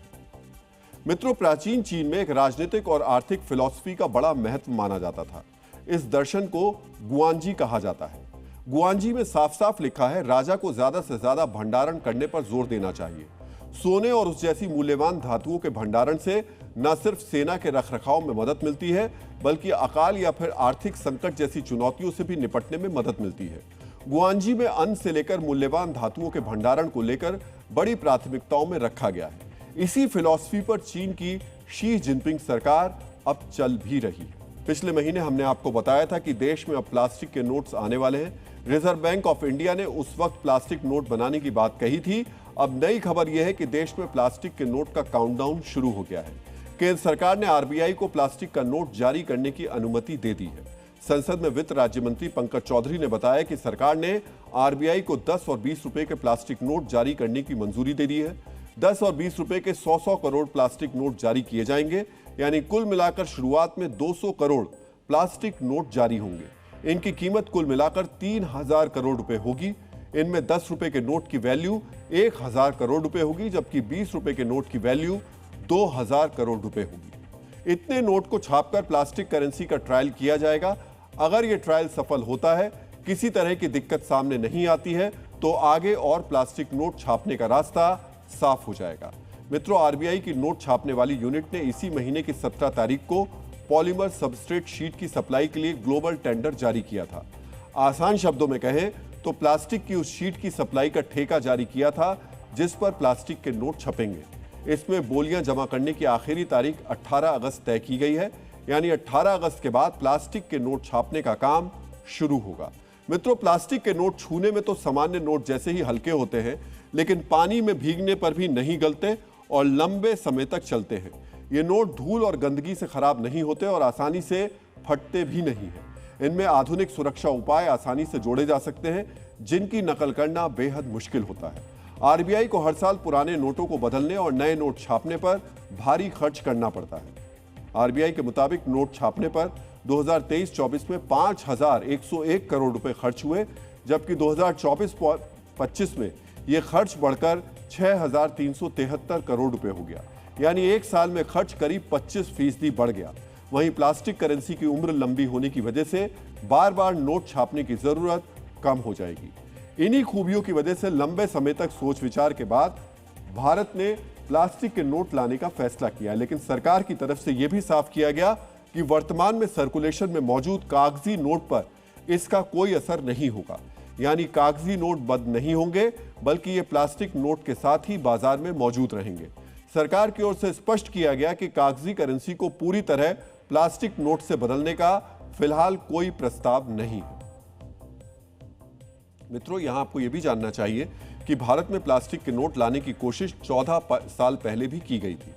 मित्रों, प्राचीन चीन में एक राजनीतिक और आर्थिक फिलॉसफी का बड़ा महत्व माना जाता था। इस दर्शन को गुआनजी कहा जाता है। गुआनजी में साफ साफ लिखा है, राजा को ज्यादा से ज्यादा भंडारण करने पर जोर देना चाहिए। सोने और उस जैसी मूल्यवान धातुओं के भंडारण से न सिर्फ सेना के रखरखाव में मदद मिलती है, बल्कि अकाल या फिर आर्थिक संकट जैसी चुनौतियों से भी निपटने में मदद मिलती है। गुआनजी में अन्न से लेकर मूल्यवान धातुओं के भंडारण को लेकर बड़ी प्राथमिकताओं में रखा गया है। इसी फिलॉसफी पर चीन की शी जिनपिंग सरकार अब चल भी रही है। पिछले महीने हमने आपको बताया था कि देश में अब प्लास्टिक के नोट्स आने वाले हैं। रिजर्व बैंक ऑफ इंडिया ने उस वक्त प्लास्टिक नोट बनाने की बात कही थी। अब नई खबर यह है कि देश में प्लास्टिक के नोट का काउंटडाउन शुरू हो गया है। केंद्र सरकार ने आरबीआई को प्लास्टिक का नोट जारी करने की अनुमति दे दी है। संसद में वित्त राज्य मंत्री पंकज चौधरी ने बताया कि सरकार ने आरबीआई को 10 और 20 रुपए के प्लास्टिक नोट जारी करने की मंजूरी दे दी है। 10 और 20 रुपए के 100 करोड़ प्लास्टिक नोट जारी किए जाएंगे, यानी कुल मिलाकर शुरुआत में 200 करोड़ प्लास्टिक नोट जारी होंगे। इनकी कीमत कुल मिलाकर 3,000 करोड़ रुपए होगी। इनमें 10 रुपए के नोट की वैल्यू 1,000 करोड़ रुपए होगी, जबकि 20 रुपए के नोट की वैल्यू 2,000 करोड़ रुपए होगी। इतने नोट को छापकर प्लास्टिक करेंसी का ट्रायल किया जाएगा। अगर यह ट्रायल सफल होता है, किसी तरह की दिक्कत सामने नहीं आती है, तो आगे और प्लास्टिक नोट छापने का रास्ता साफ हो जाएगा। मित्रों, आरबीआई की नोट छापने वाली यूनिट ने इसी महीने की 17 तारीख को पॉलीमर सबस्ट्रेट शीट की सप्लाई के लिए ग्लोबल टेंडर जारी किया था। आसान शब्दों में कहें तो प्लास्टिक की उस शीट की सप्लाई का ठेका जारी किया था जिस पर प्लास्टिक के नोट छपेंगे। इसमें बोलियां जमा करने की आखिरी तारीख 18 अगस्त तय की गई है, यानी 18 अगस्त के बाद प्लास्टिक के नोट छापने का काम शुरू होगा। मित्रों, प्लास्टिक के नोट छूने में तो सामान्य नोट जैसे ही हल्के होते हैं, लेकिन पानी में भीगने पर भी नहीं गलते और लंबे समय तक चलते हैं। ये नोट धूल और गंदगी से खराब नहीं होते और आसानी से फटते भी नहीं हैं। इनमें आधुनिक सुरक्षा उपाय आसानी से जोड़े जा सकते हैं, जिनकी नकल करना बेहद मुश्किल होता है। आरबीआई को हर साल पुराने नोटों को बदलने और नए नोट छापने पर भारी खर्च करना पड़ता है। आरबीआई के मुताबिक नोट छापने पर 2023-24 में 5,101 करोड़ रुपए खर्च हुए, जबकि 2024-25 में यह खर्च बढ़कर 6,373 करोड़ रुपए हो गया, यानी एक साल में खर्च करीब 25% बढ़ गया। वहीं प्लास्टिक करेंसी की उम्र लंबी होने की वजह से बार बार नोट छापने की जरूरत कम हो जाएगी। इन्हीं खूबियों की वजह से लंबे समय तक सोच विचार के बाद भारत ने प्लास्टिक के नोट लाने का फैसला किया, लेकिन सरकार की तरफ से यह भी साफ किया गया कि वर्तमान में सर्कुलेशन में मौजूद कागजी नोट पर इसका कोई असर नहीं होगा, यानी कागजी नोट बंद नहीं होंगे, बल्कि ये प्लास्टिक नोट के साथ ही बाजार में मौजूद रहेंगे। सरकार की ओर से स्पष्ट किया गया कि कागजी करेंसी को पूरी तरह प्लास्टिक नोट से बदलने का फिलहाल कोई प्रस्ताव नहीं है। मित्रों, यहां आपको यह भी जानना चाहिए कि भारत में प्लास्टिक के नोट लाने की कोशिश 14 साल पहले भी की गई थी।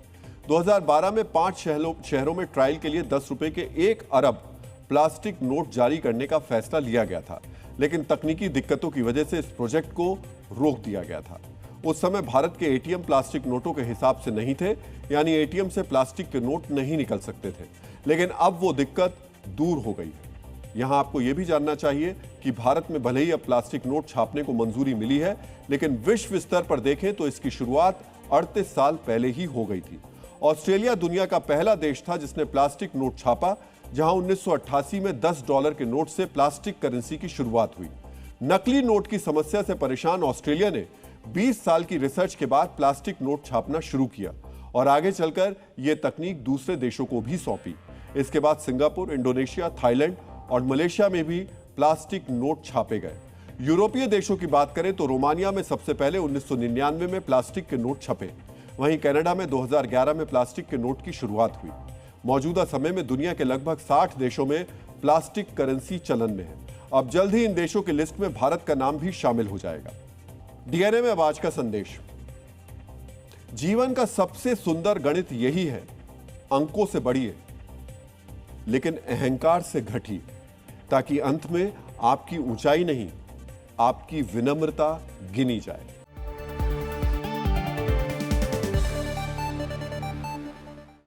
2012 में 5 शहरों में ट्रायल के लिए 10 रुपए के 1 अरब प्लास्टिक नोट जारी करने का फैसला लिया गया था, लेकिन तकनीकी दिक्कतों की वजह से इस प्रोजेक्ट को रोक दिया गया था। उस समय भारत के एटीएम प्लास्टिक नोटों के हिसाब से नहीं थे, यानी एटीएम से प्लास्टिक के नोट नहीं निकल सकते थे, लेकिन अब वो दिक्कत दूर हो गई है। यहां आपको यह भी जानना चाहिए कि भारत में भले ही अब प्लास्टिक नोट छापने को मंजूरी मिली है, लेकिन विश्व स्तर पर देखें तो इसकी शुरुआत 38 साल पहले ही हो गई थी। ऑस्ट्रेलिया दुनिया का पहला देश था जिसने प्लास्टिक नोट छापा, जहां 1988 में $10 के नोट से प्लास्टिक करेंसी की शुरुआत हुई। नकली नोट की समस्या से परेशान ऑस्ट्रेलिया ने 20 साल की रिसर्च के बाद प्लास्टिक नोट छापना शुरू किया और आगे चलकर यह तकनीक दूसरे देशों को भी सौंपी। इसके बाद सिंगापुर, इंडोनेशिया, थाईलैंड और मलेशिया में भी प्लास्टिक नोट छापे गए। यूरोपीय देशों की बात करें तो रोमानिया में सबसे पहले 1999 में प्लास्टिक के नोट छपे। वहीं कनाडा में 2011 में प्लास्टिक के नोट की शुरुआत हुई। मौजूदा समय में दुनिया के लगभग 60 देशों में प्लास्टिक करेंसी चलन में है। अब जल्द ही इन देशों की लिस्ट में भारत का नाम भी शामिल हो जाएगा। डीएनए में अब आज का संदेश। जीवन का सबसे सुंदर गणित यही है, अंकों से बढ़िए लेकिन अहंकार से घटिए, ताकि अंत में आपकी ऊंचाई नहीं, आपकी विनम्रता गिनी जाए।